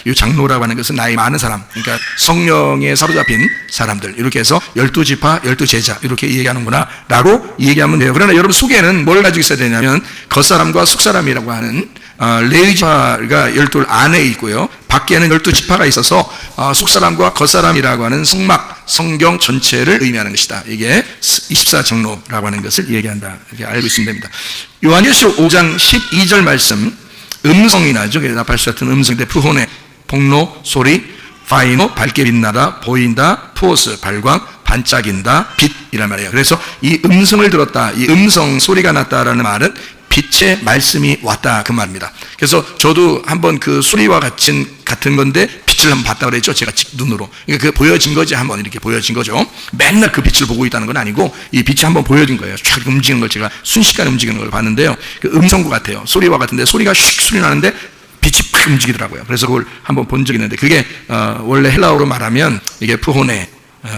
이 장로라고 하는 것은 나이 많은 사람, 그러니까 성령에 사로잡힌 사람들 이렇게 해서 12지파, 12제자 이렇게 얘기하는구나라고 얘기하면 돼요. 그러나 여러분 속에는 뭘 가지고 있어야 되냐면 겉사람과 속사람이라고 하는 레위지파가 12 안에 있고요. 밖에는 12지파가 있어서 속사람과 겉사람이라고 하는 성경 전체를 의미하는 것이다. 이게 24장로라고 하는 것을 얘기한다. 이렇게 알고 있으면 됩니다. 요한계시록 5장 12절 말씀, 음성이 나죠. 나팔수 같은 음성인데 푸호네, 폭로, 소리, 파이노, 밝게 빛나다, 보인다, 푸오스, 발광, 반짝인다, 빛이란 말이에요. 그래서 이 음성을 들었다, 이 음성 소리가 났다라는 말은 빛의 말씀이 왔다 그 말입니다. 그래서 저도 한번 그 소리와 같은 건데 빛을 한번 봤다 그랬죠. 제가 눈으로. 그러니까 그 보여진 거지, 한번 이렇게 보여진 거죠. 맨날 그 빛을 보고 있다는 건 아니고 이 빛이 한번 보여진 거예요. 쫙 움직이는 걸 제가 순식간에 움직이는 걸 봤는데요. 그 음성과 같아요. 소리와 같은데 소리가 슉 소리 나는데 빛이 팍 움직이더라고요. 그래서 그걸 한번 본 적이 있는데 그게 원래 헬라어로 말하면 이게 푸호네,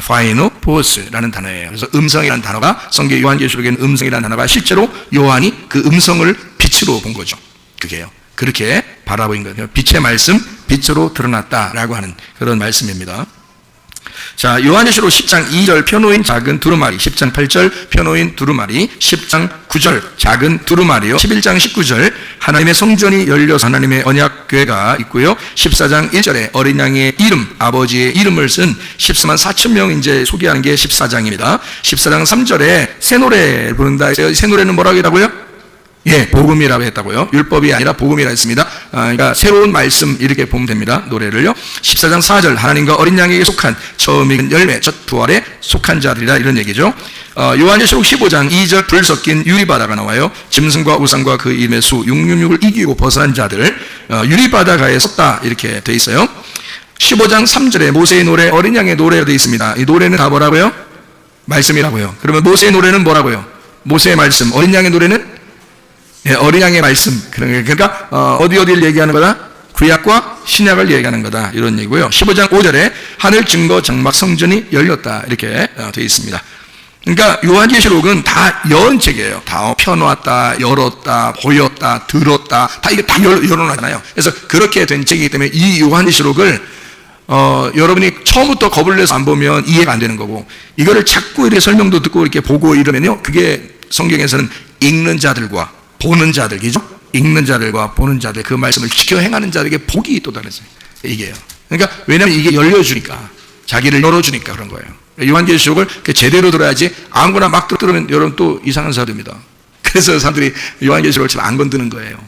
파이노, 포스라는 단어예요. 그래서 음성이라는 단어가 성경 요한계시록에는 음성이라는 단어가 실제로 요한이 그 음성을 빛으로 본 거죠. 그게요. 그렇게 바라보인 거예요. 빛의 말씀, 빛으로 드러났다라고 하는 그런 말씀입니다. 자, 요한계시록 10장 2절 펴놓인 작은 두루마리, 10장 8절 펴놓인 두루마리, 10장 9절 작은 두루마리요, 11장 19절 하나님의 성전이 열려서 하나님의 언약궤가 있고요, 14장 1절에 어린 양의 이름, 아버지의 이름을 쓴 14만 4천 명 이제 소개하는 게 14장입니다. 14장 3절에 새 노래 부른다. 새 노래는 뭐라고 했다고요? 예, 복음이라고 했다고요. 율법이 아니라 복음이라 했습니다. 그러니까 새로운 말씀 이렇게 보면 됩니다. 노래를요. 14장 4절 하나님과 어린 양에게 속한 처음 익은 열매 첫 부활에 속한 자들이라 이런 얘기죠. 요한계시록 15장 2절 불 섞인 유리바다가 나와요. 짐승과 우상과 그 이름의 수 666을 이기고 벗어난 자들 유리바다가에 섰다 이렇게 돼 있어요. 15장 3절에 모세의 노래 어린 양의 노래가 돼 있습니다. 이 노래는 다 뭐라고요? 말씀이라고요. 그러면 모세의 노래는 뭐라고요? 모세의 말씀. 어린 양의 노래는 어린 양의 말씀. 그러니까 어디를 얘기하는 거다? 구약과 신약을 얘기하는 거다 이런 얘기고요. 15장 5절에 하늘 증거 장막 성전이 열렸다 이렇게 되어 있습니다. 그러니까 요한계시록은 다 여언책이에요. 다 펴놓았다, 열었다, 보였다, 들었다, 다 이게 다 열어놨잖아요. 그래서 그렇게 된 책이기 때문에 이 요한계시록을 여러분이 처음부터 겁을 내서 안 보면 이해가 안 되는 거고, 이거를 자꾸 이렇게 설명도 듣고 이렇게 보고 이러면요, 그게 성경에서는 읽는 자들과 보는 자들, 그죠? 읽는 자들과 보는 자들, 그 말씀을 지켜 행하는 자들에게 복이 또 다르세요. 이게요. 그러니까 왜냐하면 이게 열려주니까, 자기를 열어주니까 그런 거예요. 요한계시록을 제대로 들어야지 아무거나 막 들으면 여러분 또 이상한 사람입니다. 그래서 사람들이 요한계시록을 잘 안 건드는 거예요.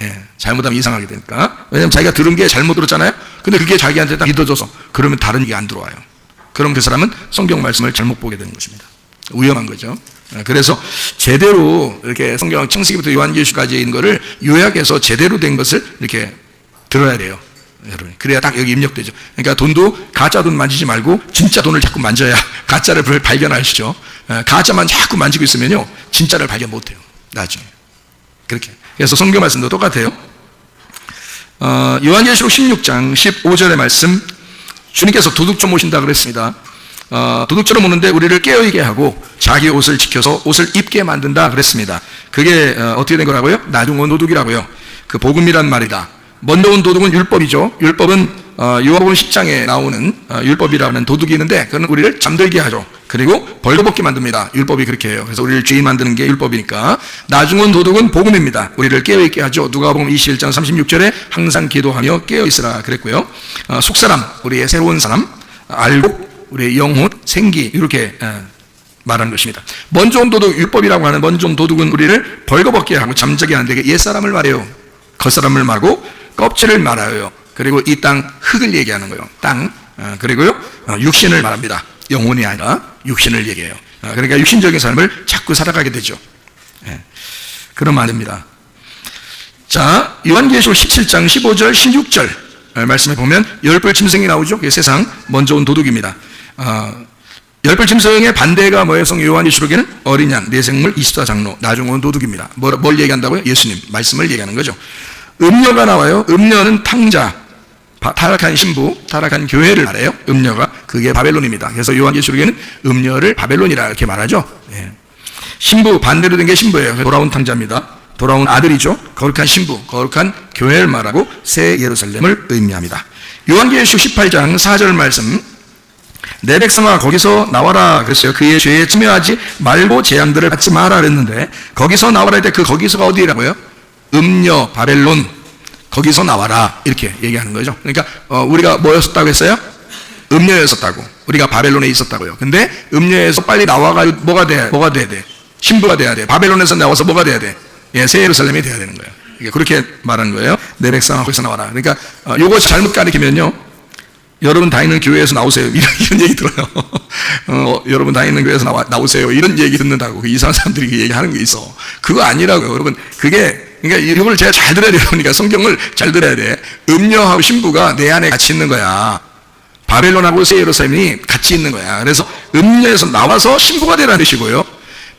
예, 잘못하면 이상하게 되니까. 왜냐하면 자기가 들은 게 잘못 들었잖아요. 근데 그게 자기한테 딱 믿어져서 그러면 다른 얘기 안 들어와요. 그럼 그 사람은 성경 말씀을 잘못 보게 되는 것입니다. 위험한 거죠. 그래서 제대로 이렇게 성경 창세기부터 요한계시록까지 있는 거를 요약해서 제대로 된 것을 이렇게 들어야 돼요. 여러분, 그래야 딱 여기 입력되죠. 그러니까 돈도 가짜 돈 만지지 말고 진짜 돈을 자꾸 만져야 가짜를 발견하시죠. 가짜만 자꾸 만지고 있으면요, 진짜를 발견 못해요. 나중에. 그렇게. 그래서 성경 말씀도 똑같아요. 요한계시록 16장 15절의 말씀, 주님께서 도둑좀 오신다 그랬습니다. 도둑처럼 오는데 우리를 깨어있게 하고 자기 옷을 지켜서 옷을 입게 만든다 그랬습니다. 그게 어떻게 된 거라고요? 나중 온 도둑이라고요. 그 복음이란 말이다. 먼저 온 도둑은 율법이죠. 율법은 요한복음 10장에 나오는 율법이라는 도둑이 있는데, 그건 우리를 잠들게 하죠. 그리고 벌거벗게 만듭니다. 율법이 그렇게 해요. 그래서 우리를 죄인 만드는 게 율법이니까. 나중 온 도둑은 복음입니다. 우리를 깨어있게 하죠. 누가복음 21장 36절에 항상 기도하며 깨어있으라 그랬고요. 속사람, 우리의 새로운 사람, 알곡, 우리의 영혼, 생기, 이렇게 말하는 것입니다. 먼저 온 도둑, 율법이라고 하는 먼저 온 도둑은 우리를 벌거벗게 하고 잠자게 하는데, 옛사람을 말해요. 겉사람을 말고 껍질을 말하여요. 그리고 이 땅 흙을 얘기하는 거예요. 땅. 그리고요, 육신을 말합니다. 영혼이 아니라 육신을 얘기해요. 그러니까 육신적인 삶을 자꾸 살아가게 되죠. 그런 말입니다. 자, 요한계시록 17장 15절 16절 말씀에 보면 열불 짐승이 나오죠. 그게 세상 먼저 온 도둑입니다. 열불 짐승의 반대가 뭐예요? 요한계시록에는 어린 양, 내생물 24장로, 나중 온 도둑입니다. 뭘 얘기한다고요? 예수님 말씀을 얘기하는 거죠. 음녀가 나와요. 음녀는 탕자, 타락한 신부, 타락한 교회를 말해요. 음녀가, 그게 바벨론입니다. 그래서 요한계시록에는 음녀를 바벨론이라 이렇게 말하죠. 신부, 반대로 된 게 신부예요. 돌아온 탕자입니다. 돌아온 아들이죠. 거룩한 신부, 거룩한 교회를 말하고 새 예루살렘을 의미합니다. 요한계시록 18장 4절 말씀, 내 백성아 거기서 나와라 그랬어요. 그의 죄에 참여하지 말고 재앙들을 받지 마라 그랬는데, 거기서 나와라 할 때 그 거기서가 어디라고요? 음녀, 바벨론, 거기서 나와라 이렇게 얘기하는 거죠. 그러니까 우리가 뭐였었다고 했어요? 음녀였었다고. 우리가 바벨론에 있었다고요. 근데 음녀에서 빨리 나와가지고 뭐가 돼야 돼? 신부가 돼야 돼. 바벨론에서 나와서 뭐가 돼야 돼? 새 예루살렘이 돼야 되는 거예요. 그렇게 말하는 거예요. 내 백성아 거기서 나와라. 그러니까 요거 잘못 가리키면요, 여러분 다니는 교회에서 나오세요, 이런 얘기 들어요. 여러분 다니는 교회에서 나오세요, 이런 얘기 듣는다고. 이상한 사람들이 얘기하는 게 있어. 그거 아니라고요, 여러분. 그러니까 이걸 제가 잘 들어야 돼요. 그러니까 성경을 잘 들어야 돼. 음녀하고 신부가 내 안에 같이 있는 거야. 바벨론하고 새 예루살렘이 같이 있는 거야. 그래서 음녀에서 나와서 신부가 되라는 뜻이고요,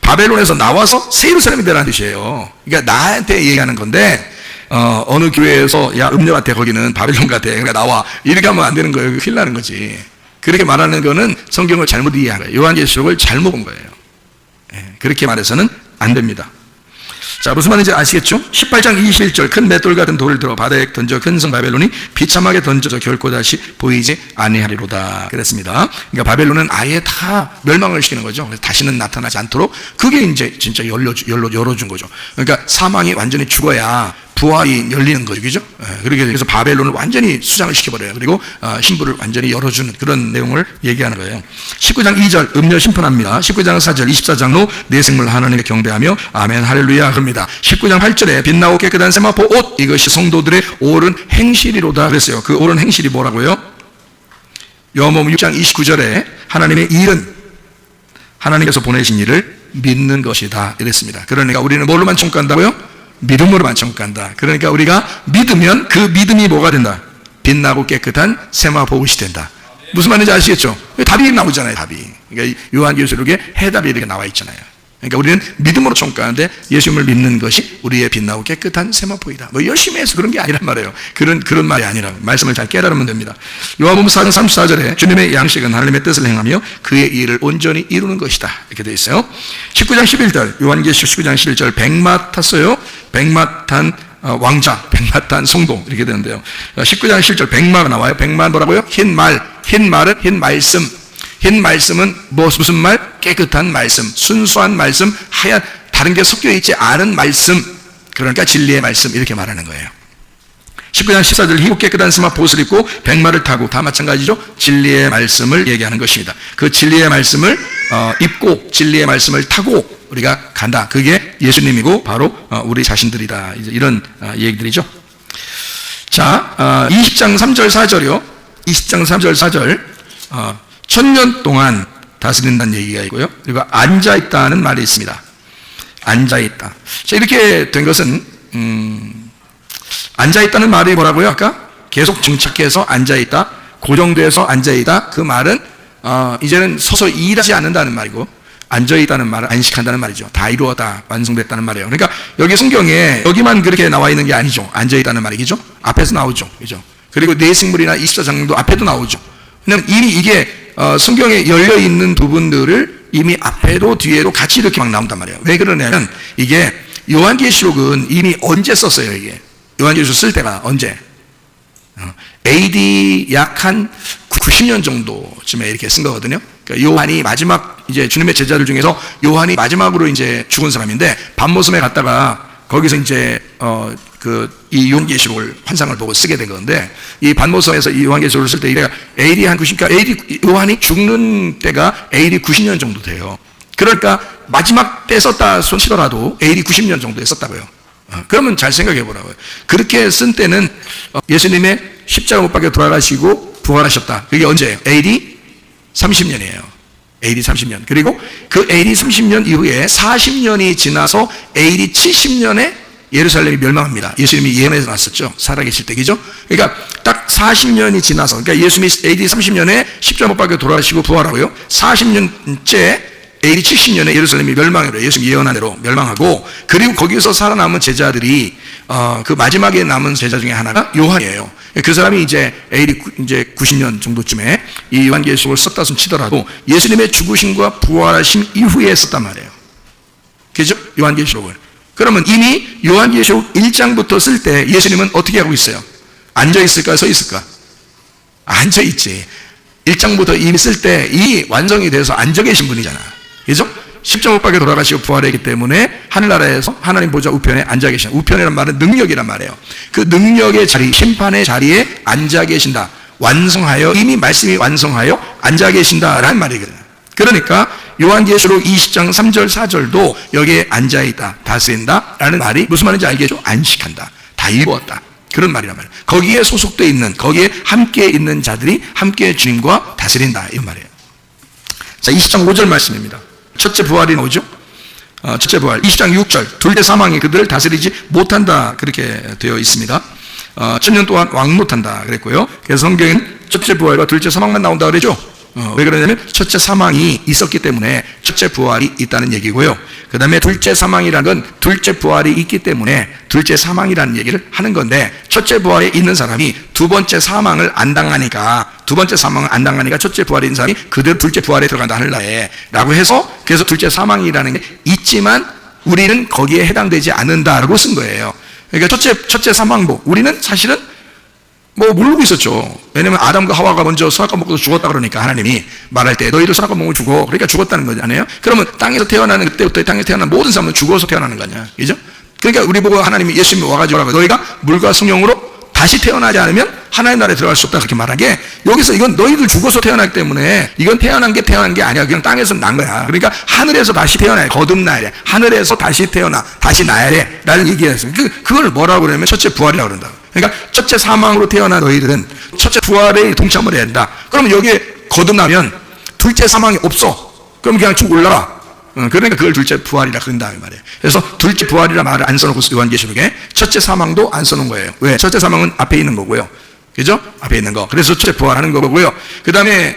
바벨론에서 나와서 새 예루살렘이 되라는 뜻이에요. 그러니까 나한테 얘기하는 건데, 어느 교회에서 야 음녀 같아, 거기는 바벨론 같아, 그러니까 나와, 이렇게 하면 안 되는 거예요. 큰일 나는 거지. 그렇게 말하는 거는 성경을 잘못 이해한 거예요. 요한계시록을 잘못 본 거예요. 그렇게 말해서는 안 됩니다. 자, 무슨 말인지 아시겠죠? 18장 21절, 큰 맷돌 같은 돌을 들어 바다에 던져 큰 성 바벨론이 비참하게 던져져 결코 다시 보이지 아니하리로다 그랬습니다. 그러니까 바벨론은 아예 다 멸망을 시키는 거죠. 그래서 다시는 나타나지 않도록, 그게 이제 진짜 열어준 거죠. 그러니까 사망이 완전히 죽어야 부활이 열리는 거죠. 그죠? 그래서 바벨론을 완전히 수장을 시켜버려요. 그리고 신부를 완전히 열어주는 그런 내용을 얘기하는 거예요. 19장 2절, 음녀 심판합니다. 19장 4절, 24장로 내 생물 하나님께 경배하며 아멘 할렐루야 그럽니다. 19장 8절에 빛나고 깨끗한 세마포 옷, 이것이 성도들의 옳은 행실이로다 그랬어요. 그 옳은 행실이 뭐라고요? 요한복음 6장 29절에 하나님의 일은 하나님께서 보내신 일을 믿는 것이다 이랬습니다. 그러니까 우리는 뭘로만 청구한다고요? 믿음으로만 청구한다. 그러니까 우리가 믿으면 그 믿음이 뭐가 된다? 빛나고 깨끗한 세마포 옷이 된다. 무슨 말인지 아시겠죠? 답이 나오잖아요, 답이. 그러니까 요한계시록에 해답이 이렇게 나와 있잖아요. 그러니까 우리는 믿음으로 청구하는데 예수님을 믿는 것이 우리의 빛나고 깨끗한 세마포이다. 뭐 열심히 해서 그런 게 아니란 말이에요. 그런 말이 아니라 말씀을 잘 깨달으면 됩니다. 요한복음 4장 34절에 주님의 양식은 하나님의 뜻을 행하며 그의 일을 온전히 이루는 것이다 이렇게 되어 있어요. 19장 11절, 요한계시록 19장 11절, 백마 탔어요. 백마 탄 왕자, 백마 탄 성도 이렇게 되는데요. 19장 11절 백마가 나와요. 백마 뭐라고요? 흰 말은 흰 말씀. 흰 말씀은 무슨 말? 깨끗한 말씀, 순수한 말씀, 다른 게 섞여 있지 않은 말씀, 그러니까 진리의 말씀, 이렇게 말하는 거예요. 19장 14절, 희고 깨끗한 스마 보옷을 입고 백마를 타고, 다 마찬가지죠. 진리의 말씀을 얘기하는 것입니다. 그 진리의 말씀을 입고 진리의 말씀을 타고 우리가 간다. 그게 예수님이고 바로 우리 자신들이다. 이제 이런 얘기들이죠. 자, 20장 3절 4절이요. 20장 3절 4절, 1000년 동안 다스린다는 얘기가 있고요. 그리고 앉아있다는 말이 있습니다. 앉아있다. 자, 이렇게 된 것은 앉아있다는 말이 뭐라고요? 아까 계속 정착해서 앉아있다, 고정돼서 앉아있다. 그 말은 이제는 서서 일하지 않는다는 말이고, 앉아있다는 말은 안식한다는 말이죠. 다 이루었다, 완성됐다는 말이에요. 그러니까 여기 성경에 여기만 그렇게 나와 있는 게 아니죠. 앉아있다는 말이죠. 앞에서 나오죠. 그죠? 그리고 내식물이나 24장도 앞에도 나오죠. 왜냐하면 이미 이게 성경에 열려있는 부분들을 이미 앞에도 뒤에도 같이 이렇게 막 나온단 말이에요. 왜 그러냐면 이게 요한계시록은 이미 언제 썼어요, 이게? 요한계시록 쓸 때가 언제? AD 약 한 90년 정도쯤에 이렇게 쓴 거거든요. 그러니까 요한이 마지막, 이제 주님의 제자들 중에서 요한이 마지막으로 이제 죽은 사람인데, 밤모섬에 갔다가 거기서 이제 이 요한계시록을 환상을 보고 쓰게 된 건데, 이 밤모섬에서 이 요한계시록을 쓸 때 이래가 AD 한 90, 그러니까 AD 요한이 죽는 때가 AD 90년 정도 돼요. 그러니까 마지막 때 썼다 손치더라도 AD 90년 정도에 썼다고요. 그러면 잘 생각해 보라고요. 그렇게 쓴 때는 예수님의 십자가 못 박혀 돌아가시고 부활하셨다. 그게 언제예요? AD 30년이에요. AD 30년. 그리고 그 AD 30년 이후에 40년이 지나서 AD 70년에 예루살렘이 멸망합니다. 예수님이 예언에서 났었죠. 살아계실 때, 그죠? 그러니까 딱 40년이 지나서, 그러니까 예수님이 AD 30년에 십자가 못 박혀 돌아가시고 부활하고요. 40년째 AD 70년에 예루살렘이 멸망으로, 예수님 예언한 대로 멸망하고, 그리고 거기서 살아남은 제자들이 그 마지막에 남은 제자 중에 하나가 요한이에요. 그 사람이 이제 AD 이제 90년 정도쯤에 이 요한계시록을 썼다 손 치더라도 예수님의 죽으심과 부활하심 이후에 썼단 말이에요. 그죠? 요한계시록을. 그러면 이미 요한계시록 1장부터 쓸 때 예수님은 어떻게 하고 있어요? 앉아 있을까, 서 있을까? 앉아 있지. 1장부터 이미 쓸 때 이 완성이 돼서 앉아 계신 분이잖아. 그죠? 십자가 못 박혀 돌아가시고 부활했기 때문에 하늘나라에서 하나님 보좌 우편에 앉아 계신다. 우편이란 말은 능력이란 말이에요. 그 능력의 자리, 심판의 자리에 앉아 계신다. 완성하여, 이미 말씀이 완성하여 앉아 계신다라는 말이거든요. 그러니까 요한계시록 20장 3절 4절도 여기에 앉아있다, 다스린다 라는 말이 무슨 말인지 알겠죠? 안식한다, 다 이루었다, 그런 말이란 말이에요. 거기에 소속되어 있는, 거기에 함께 있는 자들이 함께 주님과 다스린다, 이 말이에요. 자, 20장 5절 말씀입니다. 첫째 부활이 나오죠? 첫째 부활. 20장 6절, 둘째 사망이 그들을 다스리지 못한다, 그렇게 되어 있습니다. 1000년 동안 왕 못한다 그랬고요. 그래서 성경에는 첫째 부활과 둘째 사망만 나온다 그랬죠. 왜 그러냐면 첫째 사망이 있었기 때문에 첫째 부활이 있다는 얘기고요. 그 다음에 둘째 사망이라는 건 둘째 부활이 있기 때문에 둘째 사망이라는 얘기를 하는 건데, 첫째 부활에 있는 사람이 두 번째 사망을 안 당하니까, 첫째 부활에 있는 사람이 그대로 둘째 부활에 들어간다, 하늘나라에 라고 해서, 그래서 둘째 사망이라는 게 있지만 우리는 거기에 해당되지 않는다라고 쓴 거예요. 그러니까 첫째 사망복, 우리는 사실은 모르고 있었죠. 왜냐면 아담과 하와가 먼저 선악과 먹고 죽었다 그러니까 하나님이 말할 때 너희들 선악과 먹으면 죽어, 그러니까 죽었다는 거잖아요. 그러면 땅에서 태어나는, 그때부터 땅에 태어난 모든 사람은 죽어서 태어나는 거 아니야, 그죠? 그러니까 우리 보고 하나님이, 예수님이 와가지고 너희가 물과 성령으로 다시 태어나지 않으면 하나님 나라에 들어갈 수 없다, 그렇게 말한 게, 여기서 이건 너희들 죽어서 태어났기 때문에 이건 태어난 게 아니야. 그냥 땅에서 난 거야. 그러니까 하늘에서 다시 태어나야 돼. 거듭나야 돼. 하늘에서 다시 태어나, 다시 나야 돼 라는 얘기가 있어요. 그걸 뭐라고 그러냐면 첫째 부활이라고 그런다. 그러니까 첫째 사망으로 태어난 너희들은 첫째 부활에 동참을 해야 된다. 그러면 여기에 거듭나면 둘째 사망이 없어. 그럼 그냥 쭉 올라가. 그러니까 그걸 둘째 부활이라 그런다, 이 말이에요. 그래서 둘째 부활이라 말을 안 써놓고 요한계시록에 첫째 사망도 안 써놓은 거예요. 왜? 첫째 사망은 앞에 있는 거고요. 그죠? 앞에 있는 거. 그래서 첫째 부활하는 거고요. 그 다음에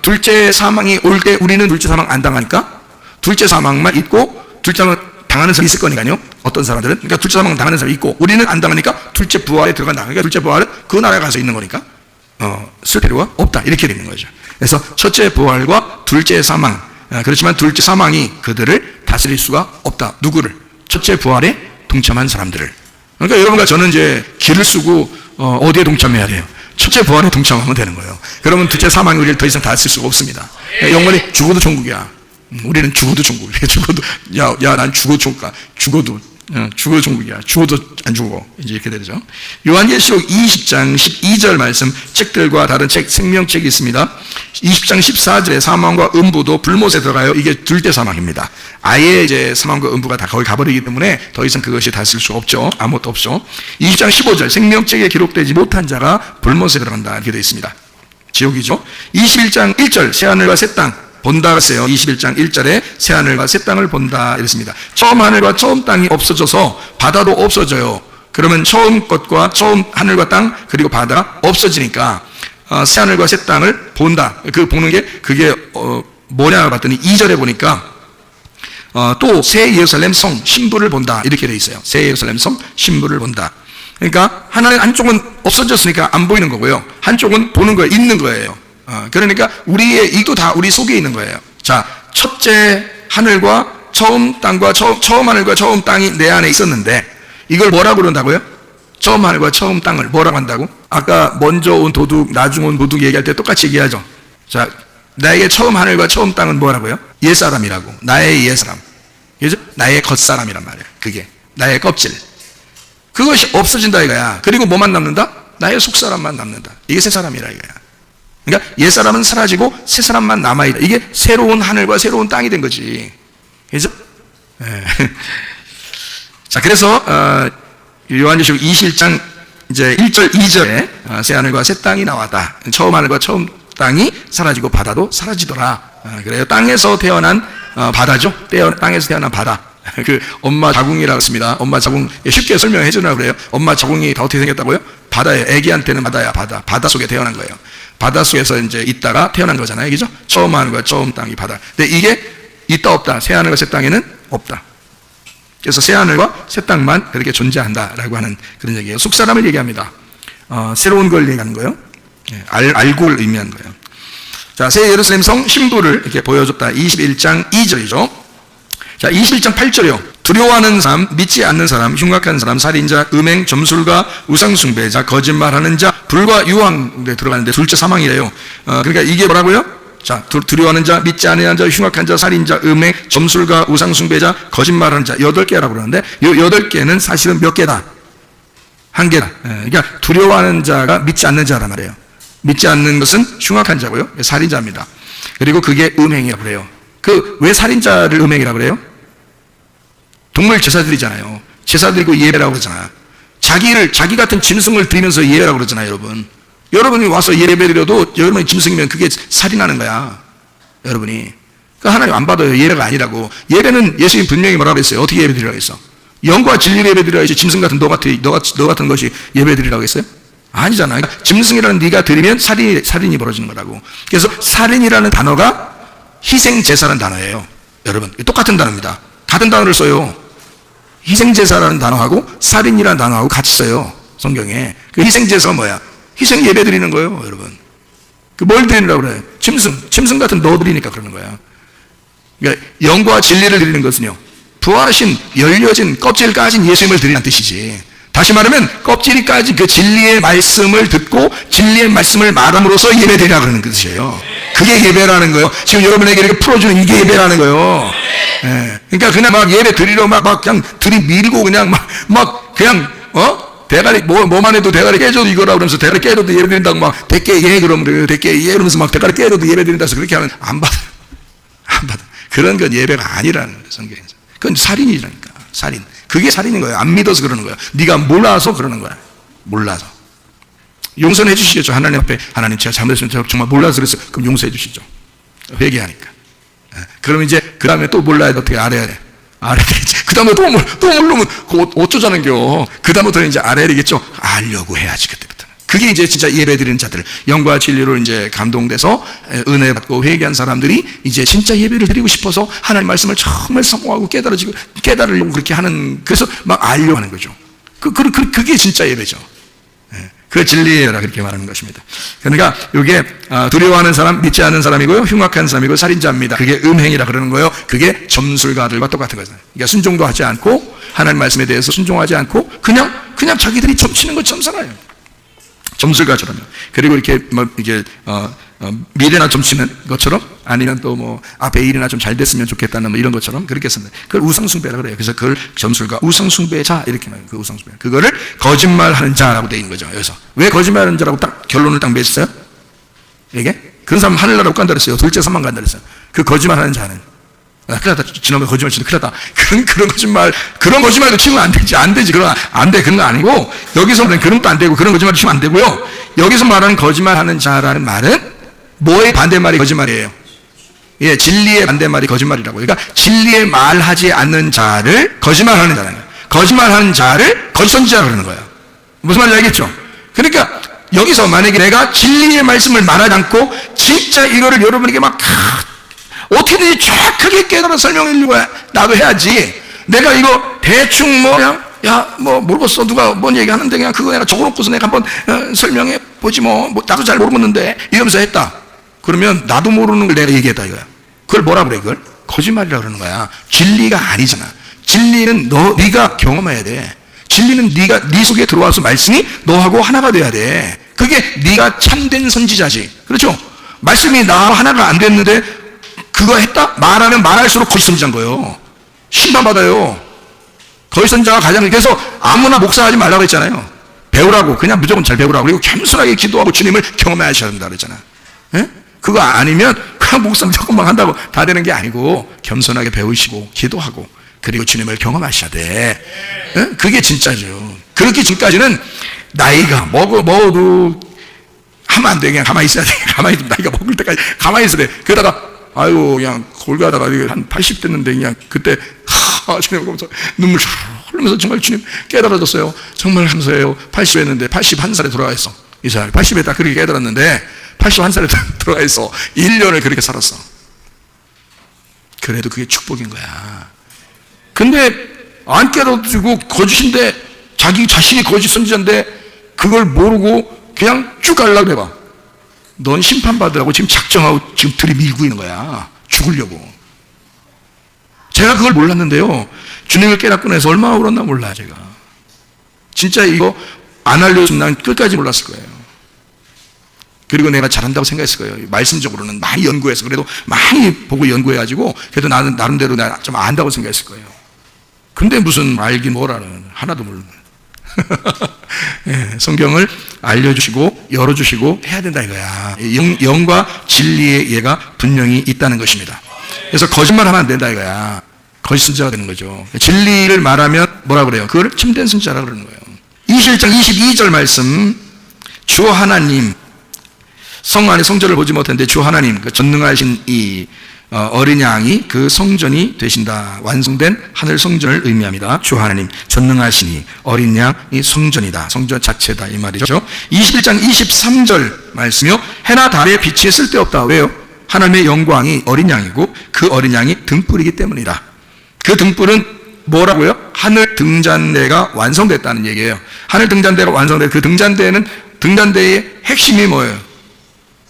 둘째 사망이 올 때 우리는 둘째 사망 안 당하니까 둘째 사망만 있고, 둘째 사망 당하는 사람이 있을 거니까요. 어떤 사람들은. 그러니까 둘째 사망 당하는 사람이 있고, 우리는 안 당하니까 둘째 부활에 들어간다. 그러니까 둘째 부활은 그 나라에 가서 있는 거니까 쓸 필요가 없다, 이렇게 되는 거죠. 그래서 첫째 부활과 둘째 사망, 그렇지만 둘째 사망이 그들을 다스릴 수가 없다. 누구를? 첫째 부활에 동참한 사람들을. 그러니까 여러분과 저는 이제 길을 쓰고 어디에 동참해야 돼요? 첫째 부활에 동참하면 되는 거예요. 그러면 둘째 사망이 우리를 더 이상 다스릴 수가 없습니다. 영원히 죽어도 천국이야. 우리는 죽어도 천국이야. 죽어도 난 죽어도 천국이야. 죽어도 안 죽어. 이제 이렇게 되죠. 요한계시록 20장 12절 말씀, 책들과 다른 책 생명책이 있습니다. 20장 14절에 사망과 음부도 불못에 들어가요. 이게 둘째 사망입니다. 아예 이제 사망과 음부가 다 거기 가버리기 때문에 더 이상 그것이 다 쓸 수 없죠. 아무것도 없죠. 20장 15절 생명책에 기록되지 못한 자가 불못에 들어간다. 이렇게 되어 있습니다. 지옥이죠. 21장 1절 새하늘과 새 땅 본다 했어요. 21장 1절에 새하늘과 새 땅을 본다 이랬습니다. 처음 하늘과 처음 땅이 없어져서 바다도 없어져요. 그러면 처음 것과 처음 하늘과 땅 그리고 바다가 없어지니까 새하늘과 새 땅을 본다. 그 보는 게 그게 뭐냐 봤더니 2절에 보니까 또 새 예루살렘 성 신부를 본다 이렇게 돼 있어요. 새 예루살렘 성 신부를 본다. 그러니까 하나는 한쪽은 없어졌으니까 안 보이는 거고요. 한쪽은 보는 거예요. 있는 거예요. 그러니까 우리의 이도 다 우리 속에 있는 거예요. 자, 첫째 하늘과 처음 땅과 처음 하늘과 처음 땅이 내 안에 있었는데 이걸 뭐라고 그런다고요? 처음 하늘과 처음 땅을 뭐라고 한다고? 아까 먼저 온 도둑, 나중 온 도둑 얘기할 때 똑같이 얘기하죠. 자, 나에게 처음 하늘과 처음 땅은 뭐라고요? 옛사람이라고. 나의 옛사람. 그죠? 나의 겉사람이란 말이에요. 그게 나의 껍질. 그것이 없어진다 이거야. 그리고 뭐만 남는다? 나의 속사람만 남는다. 이게 새 사람이라 이거야. 그러니까 옛사람은 사라지고 새 사람만 남아있다. 이게 새로운 하늘과 새로운 땅이 된 거지. 그죠? 네. 자, 그래서 요한계시록 21장 이제 1절 2절에 새 하늘과 새 땅이 나왔다. 처음 하늘과 처음 땅이 사라지고 바다도 사라지더라. 그래요. 땅에서 태어난 바다죠. 땅에서 태어난 바다. 그 엄마 자궁이라고 했습니다. 엄마 자궁 쉽게 설명해 주려고 그래요. 엄마 자궁이 다 어떻게 생겼다고요? 바다에 애기한테는 바다야. 바다 속에 태어난 거예요. 바다 속에서 이제 있다가 태어난 거잖아요. 그죠? 처음 하늘과 처음 땅이 바다. 근데 이게 있다 없다. 새 하늘과 새 땅에는 없다. 그래서 새 하늘과 새 땅만 그렇게 존재한다라고 하는 그런 얘기예요. 속사람을 얘기합니다. 새로운 걸 얘기하는 거예요. 알고를 의미하는 거예요. 자, 새 예루살렘 성 신부를 이렇게 보여줬다. 21장 2절이죠. 자, 21장 8절이요. 두려워하는 사람, 믿지 않는 사람, 흉악한 사람, 살인자, 음행, 점술가, 우상숭배자, 거짓말하는 자, 불과 유황에 들어가는데 둘째 사망이래요. 그러니까 이게 뭐라고요? 자, 두려워하는 자, 믿지 않는 자, 흉악한 자, 살인자, 음행, 점술가, 우상숭배자, 거짓말하는 자, 8개라고 그러는데 이 8개는 사실은 몇 개다? 한 개다. 그러니까 두려워하는 자가 믿지 않는 자란 말이에요. 믿지 않는 것은 흉악한 자고요. 살인자입니다. 그리고 그게 음행이라고 그래요. 왜 살인자를 음행이라고 그래요? 동물 제사드리잖아요. 제사드리고 예배라고 그러잖아요. 자기 같은 짐승을 드리면서 예배라고 그러잖아요, 여러분. 여러분이 와서 예배드려도 여러분이 짐승이면 그게 살인하는 거야. 여러분이. 그러니까 하나님 안 받아요. 예배가 아니라고. 예배는 예수님 분명히 뭐라고 했어요? 어떻게 예배드리라고 했어? 영과 진리로 예배드려야지 짐승 같은 너 같은 것이 예배드리라고 했어요? 아니잖아. 그러니까 짐승이라는 네가 드리면 살인이 벌어지는 거라고. 그래서 살인이라는 단어가 희생제사라는 단어예요. 여러분, 똑같은 단어입니다. 같은 단어를 써요. 희생제사라는 단어하고 살인이라는 단어하고 같이 써요. 성경에. 그 희생제사가 뭐야? 희생 예배 드리는 거예요, 여러분. 뭘 드리라고 그래? 짐승 같은 너 드리니까 그러는 거야. 그러니까 영과 진리를 드리는 것은요, 부활하신, 열려진, 껍질 까진 예수님을 드리는 뜻이지. 다시 말하면 껍질이 까진 그 진리의 말씀을 듣고 진리의 말씀을 말함으로써 예배 드리라 그러는 뜻이에요. 그게 예배라는 거예요. 지금 여러분에게 이렇게 풀어주는 이게 예배라는 거예요. 예. 그러니까 그냥 막 예배 드리러 막 그냥 들이밀고 그냥 대가리 뭐만 해도 대가리 깨져도 이거라 그러면서 대가리 깨져도 예배 드린다고 막 대깨 예 그러면 대깨 예 그러면서 막 대가리 깨져도 예배 드린다 해서 그렇게 하면 안 받아. 그런 건 예배가 아니라는 거예요, 성경에서. 그건 살인이라니까. 살인. 그게 살인인 거예요. 안 믿어서 그러는 거예요. 네가 몰라서 그러는 거야. 몰라서. 용서해 주시겠죠. 하나님 앞에 하나님 제가 잘못했으면 제가 정말 몰라서 그랬어요. 그럼 용서해 주시죠. 회개하니까. 그럼 이제 그 다음에 또 몰라야 돼. 어떻게 알아야 돼? 알아야 되겠지. 그 다음에 또 모르면 그거 어쩌자는겨. 그 다음부터는 이제 알아야 되겠죠. 알려고 해야지 그때부터. 그게 이제 진짜 예배 드리는 자들, 영과 진리로 이제 감동돼서 은혜 받고 회개한 사람들이 이제 진짜 예배를 드리고 싶어서 하나님 말씀을 정말 사모하고 깨달으려고 그렇게 하는, 그래서 막 알려고 하는 거죠. 그게 진짜 예배죠. 그 진리라 그렇게 말하는 것입니다. 그러니까 이게 두려워하는 사람, 믿지 않는 사람이고요, 흉악한 사람이고 살인자입니다. 그게 음행이라 그러는 거예요. 그게 점술가들과 똑같은 거잖아요. 그러니까 순종도 하지 않고 하나님 말씀에 대해서 순종하지 않고 그냥 자기들이 점치는 것처럼 살아요. 점술가처럼요. 그리고 이렇게 미래나 점치는 것처럼, 아니면 또 뭐 앞에 일이나 좀 잘 됐으면 좋겠다는 뭐 이런 것처럼 그렇게 씁니다. 그걸 우상숭배라 그래요. 그래서 그걸 점술과 우상숭배자 이렇게 말해요. 그 우상숭배, 그거를 거짓말하는 자라고 되어 있는 거죠. 여기서 왜 거짓말하는 자라고 딱 결론을 딱 맺었어요? 이게 그런 사람 하늘나라 못 간다 그랬어요. 둘째 산만 간다 그랬어요. 그 거짓말하는 자는 큰일 났다. 지난번에 거짓말 치는 큰일 났다. 그런 거짓말도 치면 안 되지. 그런 거 아니고, 여기서 말하는 그런 것도 안 되고, 그런 거짓말 치면 안 되고요. 여기서 말하는 거짓말하는 자라는 말은 뭐의 반대말이 거짓말이에요? 예, 진리의 반대말이 거짓말이라고. 그러니까 진리의 말하지 않는 자를 거짓말하는 자라는 거예요. 거짓말하는 자를 거짓선지자라고 그러는 거예요. 무슨 말인지 알겠죠? 그러니까 여기서 만약에 내가 진리의 말씀을 말하지 않고 진짜 이거를 여러분에게 막 어떻게든지 정확하게 깨달아 설명하려고 나도 해야지. 내가 이거 대충 뭐 그냥 모르겠어, 누가 뭔 얘기하는데 그냥 그거 내가 적어놓고서 내가 한번 설명해 보지 뭐 나도 잘 모르겠는데 이러면서 했다. 그러면 나도 모르는 걸 내가 얘기했다 이거야. 그걸 뭐라 그래? 그걸 거짓말이라고 그러는 거야. 진리가 아니잖아. 진리는 네가 경험해야 돼. 진리는 네 속에 들어와서 말씀이 너하고 하나가 돼야 돼. 그게 네가 참된 선지자지. 그렇죠? 말씀이 나하고 하나가 안 됐는데 그거 했다? 말하면 말할수록 거짓 선지자인 거예요. 심판받아요. 거짓 선지자가 가장, 그래서 아무나 목사하지 말라고 했잖아요. 배우라고, 그냥 무조건 잘 배우라고. 그리고 겸손하게 기도하고 주님을 경험하셔야 된다 그랬잖아. 예? 그거 아니면 그냥 목사 조금만 한다고 다 되는 게 아니고 겸손하게 배우시고 기도하고 그리고 주님을 경험하셔야 돼. 예? 그게 진짜죠. 그렇기 전까지는 나이가 먹어도 하면 안 돼. 그냥 가만히 있어야 돼. 가만히, 나이가 먹을 때까지 가만히 있어야 돼. 그러다가 아이고 그냥 골가다가 한 80 됐는데 그냥 그때 주님 보면서 눈물 흘리면서 정말 주님 깨달아졌어요. 정말 감사해요. 80 했는데 81살에 돌아가 있어. 이 사람이 80에 딱 그렇게 깨달았는데 81살에 들어가 있어. 1년을 그렇게 살았어. 그래도 그게 축복인 거야. 근데 안 깨달아주고 거짓인데, 자기 자신이 거짓 선지자인데 그걸 모르고 그냥 쭉 가려고 해봐. 넌 심판받으라고 지금 작정하고 지금 들이밀고 있는 거야. 죽으려고. 제가 그걸 몰랐는데요, 주님을 깨닫고 나서 얼마나 울었나 몰라. 제가 진짜 이거 안 알려주면 난 끝까지 몰랐을 거예요. 그리고 내가 잘한다고 생각했을 거예요. 말씀적으로는 많이 연구해서, 그래도 많이 보고 연구해가지고 그래도 나는 나름대로 내가 좀 안다고 생각했을 거예요. 근데 무슨 알긴 뭐라는, 하나도 모르는. 예, 성경을 알려주시고 열어주시고 해야 된다 이거야. 영과 진리의 예가 분명히 있다는 것입니다. 그래서 거짓말하면 안 된다 이거야. 거짓 선지자가 되는 거죠. 진리를 말하면 뭐라 그래요? 그걸 참된 선지자라고 그러는 거예요. 21장 22절 말씀, 주 하나님, 성 안에 성전을 보지 못했는데 주 하나님, 그 전능하신 이 어린 양이 그 성전이 되신다. 완성된 하늘 성전을 의미합니다. 주 하나님, 전능하시니 어린 양이 성전이다. 성전 자체다 이 말이죠. 21장 23절 말씀이요, 해나 달의 빛이 쓸데없다. 왜요? 하나님의 영광이 어린 양이고 그 어린 양이 등불이기 때문이다. 그 등불은 뭐라고요? 하늘 등잔대가 완성됐다는 얘기예요. 하늘 등잔대가 완성된 그 등잔대의 핵심이 뭐예요?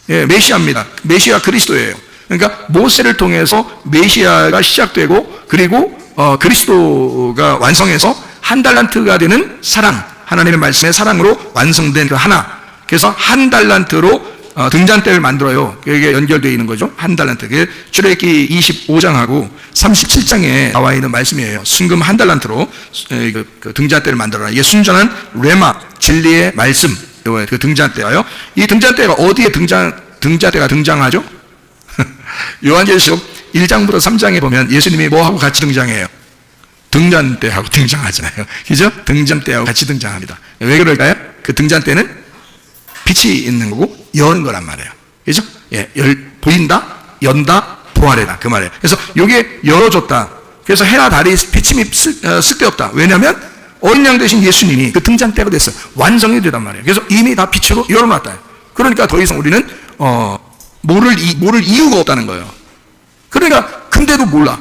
예, 메시아입니다. 메시아 그리스도예요. 그러니까 모세를 통해서 메시아가 시작되고, 그리고 그리스도가 완성해서 한 달란트가 되는 사랑, 하나님의 말씀의 사랑으로 완성된 그 하나. 그래서 한 달란트로 등잔대를 만들어요. 이게 연결되어 있는 거죠. 한 달란트. 그게 출애굽기 25장하고 37장에 나와 있는 말씀이에요. 순금 한 달란트로 그 등잔대를 만들어라. 이게 순전한 레마, 진리의 말씀, 그 등잔대가요. 이 등잔대가 어디에 등잔대가 등장하죠? 요한계시록 1장부터 3장에 보면 예수님이 뭐하고 같이 등장해요? 등잔대하고 등장하잖아요. 그죠? 등잔대하고 같이 등장합니다. 왜 그럴까요? 그 등잔대는 빛이 있는 거고 여는 거란 말이에요. 그죠? 예, 보인다, 연다, 부활해다 그 말이에요. 그래서 이게 열어줬다. 그래서 해나 달이 비침이 쓸데없다. 왜냐하면 어린 양 대신 예수님이 그 등잔대가 됐어요. 완성이 되단 말이에요. 그래서 이미 다 빛으로 열어놨다. 그러니까 더 이상 우리는 모를 이유가 없다는 거예요. 그러니까 근데도 몰라.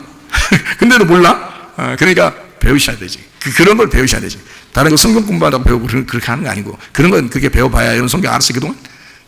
근데도 몰라. 그러니까 배우셔야 되지. 그런 걸 배우셔야 되지. 다른 거 성경 공부한다고 배우고 그렇게 하는 게 아니고, 그런 건 그렇게 배워봐야 이런 성경 알았어요 그동안?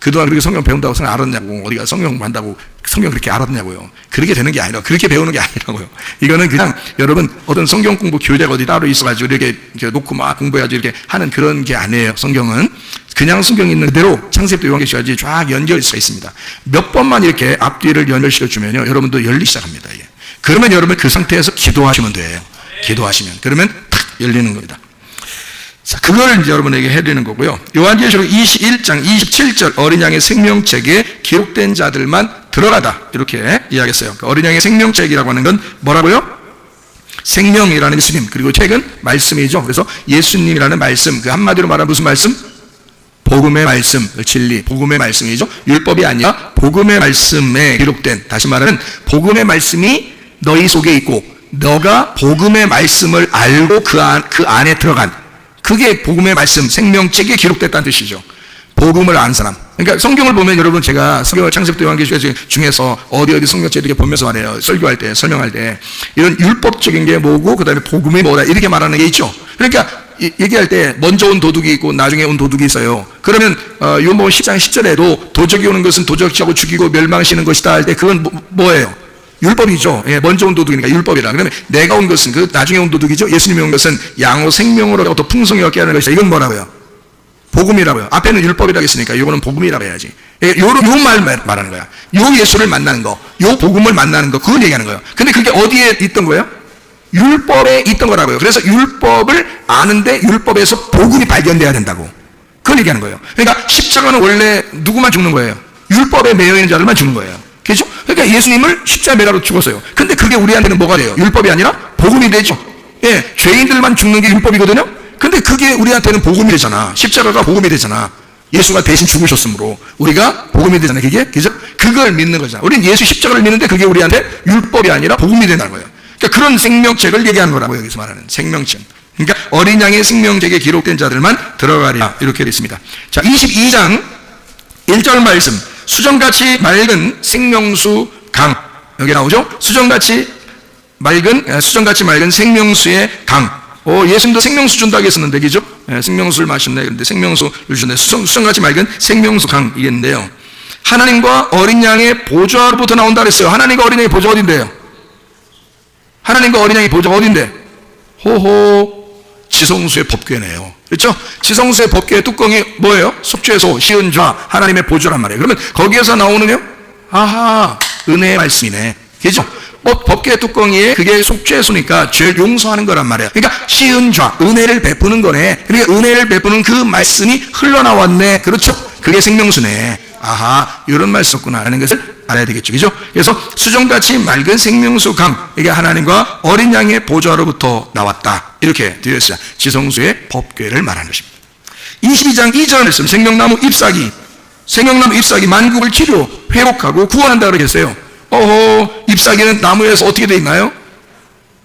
그동안 그렇게 성경 배운다고 성경 알았냐고, 어디가 성경 한다고 성경 그렇게 알았냐고요. 그렇게 되는 게 아니라, 그렇게 배우는 게 아니라고요. 이거는 그냥 여러분 어떤 성경 공부 교재가 어디 따로 있어가지고 이렇게 놓고 막 공부해가지고 이렇게 하는 그런 게 아니에요. 성경은 그냥 성경이 있는 그대로 창세기부터 요한계시까지 쫙 연결할 수가 있습니다. 몇 번만 이렇게 앞뒤를 연결시켜 주면요, 여러분도 열리기 시작합니다. 이게. 그러면 여러분 그 상태에서 기도하시면 돼요. 기도하시면 그러면 탁 열리는 겁니다. 자, 그걸 이제 여러분에게 해드리는 거고요. 요한계시록 21장 27절 어린 양의 생명책에 기록된 자들만 들어가다 이렇게 이야기했어요. 그러니까 어린 양의 생명책이라고 하는 건 뭐라고요? 생명이라는 예수님, 그리고 책은 말씀이죠. 그래서 예수님이라는 말씀, 그 한마디로 말하면 무슨 말씀? 복음의 말씀, 진리, 복음의 말씀이죠. 율법이 아니라 복음의 말씀에 기록된, 다시 말하면 복음의 말씀이 너희 속에 있고 너가 복음의 말씀을 알고 그 안에 들어간, 그게 복음의 말씀, 생명책에 기록됐다는 뜻이죠. 복음을 아는 사람. 그러니까 성경을 보면 여러분, 제가 성경을 창세기부터 요한계시록 중에서 어디 성경책 이렇게 보면서 말해요. 설교할 때, 설명할 때 이런 율법적인 게 뭐고 그 다음에 복음이 뭐다 이렇게 말하는 게 있죠. 그러니까 얘기할 때 먼저 온 도둑이 있고 나중에 온 도둑이 있어요. 그러면 요한복음 10장 10절에도 도적이 오는 것은 도적하고 죽이고 멸망시는 것이다 할 때 그건 뭐예요? 율법이죠. 예, 먼저 온 도둑이니까 율법이라. 그러면 내가 온 것은, 그 나중에 온 도둑이죠. 예수님이 온 것은 양호 생명으로 더 풍성히 얻게 하는 것이다. 이건 뭐라고요? 복음이라고요. 앞에는 율법이라고 했으니까 이거는 복음이라고 해야지. 요 말 말하는 거야. 요 예수를 만나는 거, 요 복음을 만나는 거, 그걸 얘기하는 거예요. 근데 그게 어디에 있던 거예요? 율법에 있던 거라고요. 그래서 율법을 아는데 율법에서 복음이 발견돼야 된다고. 그걸 얘기하는 거예요. 그러니까 십자가는 원래 누구만 죽는 거예요? 율법에 매여 있는 자들만 죽는 거예요. 그렇죠? 그러니까 예수님을 십자가 매라로 죽었어요. 근데 그게 우리한테는 뭐가 돼요? 율법이 아니라 복음이 되죠. 예, 죄인들만 죽는 게 율법이거든요. 근데 그게 우리한테는 복음이 되잖아. 십자가가 복음이 되잖아. 예수가 대신 죽으셨으므로 우리가 복음이 되잖아요. 그게, 그죠? 그걸 믿는 거잖아. 우리는 예수 십자가를 믿는데 그게 우리한테 율법이 아니라 복음이 된다는 거예요. 그러니까 그런 생명책을 얘기하는 거라고 여기서 말하는 생명책. 그러니까 어린 양의 생명책에 기록된 자들만 들어가리라 이렇게 되어 있습니다. 자, 22장 1절 말씀. 수정같이 맑은 생명수 강, 여기 나오죠? 수정같이 맑은 생명수의 강. 예수님도 생명수 준다고 했었는데, 그죠? 생명수를 마셨네. 그런데 생명수를 주는데 수정같이 맑은 생명수 강 이겠는데요. 하나님과 어린 양의 보좌로부터 나온다 그랬어요. 하나님과 어린 양의 보좌 어딘데요? 하나님과 어린 양의 보좌 어딘데? 지성수의 법궤네요. 그렇죠? 지성수의 법궤의 뚜껑이 뭐예요? 속죄소, 시은좌, 하나님의 보좌란 말이에요. 그러면 거기에서 나오는요? 은혜의 말씀이네. 그렇죠? 법궤의 뚜껑이에 그게 속죄소니까 죄를 용서하는 거란 말이에요. 그러니까 시은좌, 은혜를 베푸는 거네. 그러니까 은혜를 베푸는 그 말씀이 흘러나왔네. 그렇죠? 그게 생명수네. 이런 말씀이었구나 하는 것을 알아야 되겠죠. 그죠? 그래서 수정같이 맑은 생명수 강, 이게 하나님과 어린 양의 보좌로부터 나왔다. 이렇게 되어 있어요. 지성수의 법궤를 말하는 것입니다. 22장 2절 말씀, 생명나무 잎사귀 만국을 치료, 회복하고 구원한다 그러겠어요. 잎사귀는 나무에서 어떻게 되어 있나요?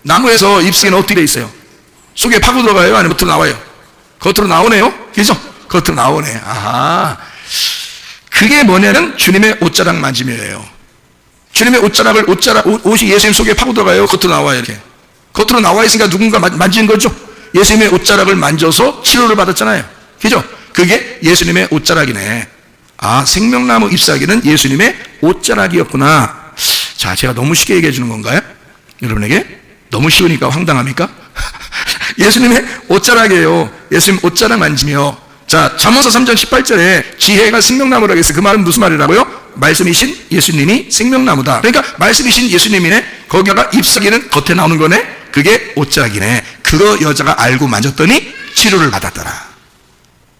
나무에서 잎사귀는 어떻게 되어 있어요? 속에 파고 들어가요? 아니면 겉으로 나와요? 겉으로 나오네요? 그죠? 겉으로 나오네. 그게 뭐냐면 주님의 옷자락 만짐이에요. 주님의 옷이 예수님 속에 파고 들어가요? 겉으로 나와요? 이렇게. 겉으로 나와 있으니까 누군가 만지는 거죠? 예수님의 옷자락을 만져서 치료를 받았잖아요. 그죠? 그게 예수님의 옷자락이네. 생명나무 잎사귀는 예수님의 옷자락이었구나. 자, 제가 너무 쉽게 얘기해 주는 건가요? 여러분에게? 너무 쉬우니까 황당합니까? 예수님의 옷자락이에요. 예수님 옷자락 만지며. 자, 잠언서 3장 18절에 지혜가 생명나무라고 했어요. 그 말은 무슨 말이라고요? 말씀이신 예수님이 생명나무다. 그러니까 말씀이신 예수님이네. 거기다가 잎사귀는 겉에 나오는 거네. 그게 옷자락이네. 그거 여자가 알고 만졌더니 치료를 받았더라.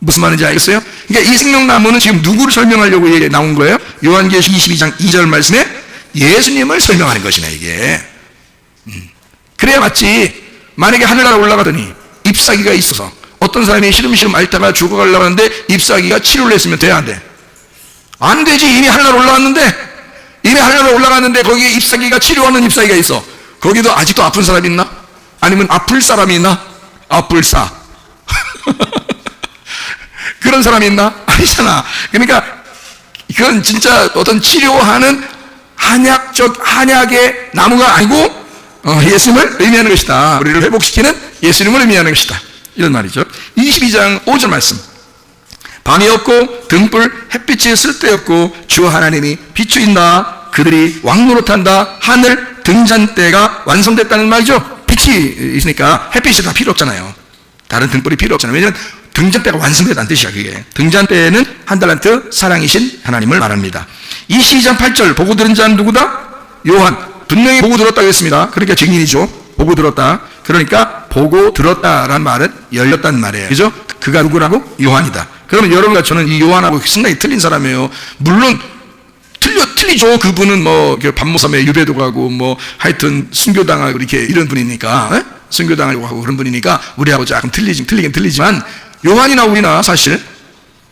무슨 말인지 알겠어요? 그러니까 이 생명나무는 지금 누구를 설명하려고 나온 거예요? 요한계시록 22장 2절 말씀에 예수님을 설명하는 것이네, 이게. 그래야 맞지. 만약에 하늘나라 올라가더니 잎사귀가 있어서 어떤 사람이 시름시름 앓다가 죽어가려고 하는데 잎사귀가 치료를 했으면 돼야 안 돼? 안 되지. 이미 하늘나라 올라갔는데 거기에 잎사귀가 치료하는 잎사귀가 있어. 거기도 아직도 아픈 사람이 있나? 아니면 아플 사람이 있나? 아플사. 그런 사람이 있나? 아니잖아. 그러니까 그건 진짜 어떤 치료하는 한약의 나무가 아니고 예수님을 의미하는 것이다. 우리를 회복시키는 예수님을 의미하는 것이다. 이런 말이죠. 22장 5절 말씀. 밤이 없고 등불 햇빛이 쓸데없고 주 하나님이 비추인다. 그들이 왕노릇한다. 하늘 등잔대가 완성됐다는 말이죠. 빛이 있으니까 햇빛이 다 필요 없잖아요. 다른 등불이 필요 없잖아요. 왜냐하면 등잔대가 완성됐다는 뜻이야. 그게 등잔대는 한 달란트 사랑이신 하나님을 말합니다. 이 시장 8절 보고 들은 자는 누구다? 요한. 분명히 보고 들었다고 했습니다. 그러니까 증인이죠. 보고 들었다. 그러니까 보고 들었다라는 말은 열렸다는 말이에요. 그죠? 그가 누구라고? 요한이다. 그러면 여러분과 저는 이 요한하고 생각이 틀린 사람이에요. 물론 틀리죠. 그분은 뭐 반모섬에 유배도 가고 뭐 하여튼 순교당하고 이렇게 이런 분이니까, 에? 순교당하고 하고 그런 분이니까 우리하고 조금 틀리긴 틀리지만, 요한이나 우리나 사실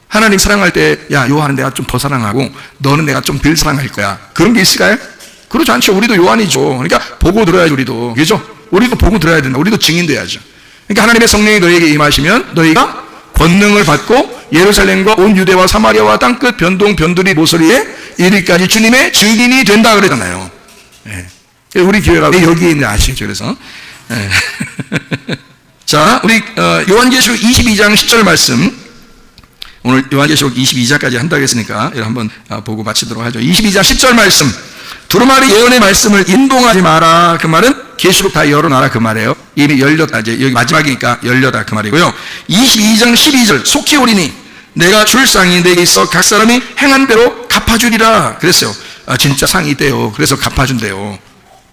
하나님 사랑할 때, 야, 요한은 내가 좀 더 사랑하고 너는 내가 좀 덜 사랑할 거야, 그런 게 있을까요? 그렇지 않죠. 우리도 요한이죠. 그러니까 보고 들어야죠. 우리도, 그죠? 우리도 보고 들어야 된다. 우리도 증인돼야죠. 그러니까 하나님의 성령이 너에게 임하시면 너희가 권능을 받고 예루살렘과 온 유대와 사마리아와 땅끝 변동 변두리 모서리에 이르기까지 주님의 증인이 된다 그러잖아요. 예. 우리 교회가 왜 여기에 있는지 아시겠죠? 그래서 예. 자, 우리 요한계시록 22장 10절 말씀, 오늘 요한계시록 22장까지 한다고 했으니까 한번 보고 마치도록 하죠. 22장 10절 말씀, 두루마리 예언의 말씀을 인동하지 마라. 그 말은 계시록 다 열어놔라 그 말이에요. 이미 열렸다. 이제 여기 마지막이니까 열렸다 그 말이고요. 22장 12절, 속히 오리니 내가 줄 상이 내게 있어 각 사람이 행한 대로 갚아주리라 그랬어요. 진짜 상이 있대요. 그래서 갚아준대요.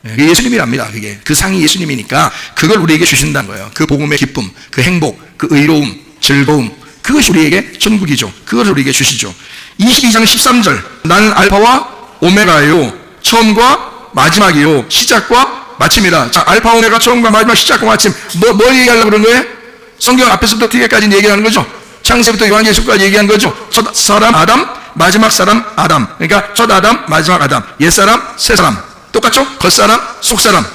그게 예수님이랍니다. 그게 그 상이 예수님이니까 그걸 우리에게 주신다는 거예요. 그 복음의 기쁨, 그 행복, 그 의로움, 즐거움, 그것이 우리에게 천국이죠. 그것을 우리에게 주시죠. 22장 13절, 나는 알파와 오메가요, 처음과 마지막이요, 시작과 마침이라. 자, 알파 오메가, 처음과 마지막, 시작과 마침. 뭘 얘기하려고 그런 거예요? 성경 앞에서부터 뒤에까지 얘기하는 거죠. 창세부터 요한계시록까지 얘기한 거죠. 첫 사람 아담, 마지막 사람 아담. 그러니까 첫 아담, 마지막 아담. 옛사람, 새사람. 똑같죠? 겉사람, 속사람.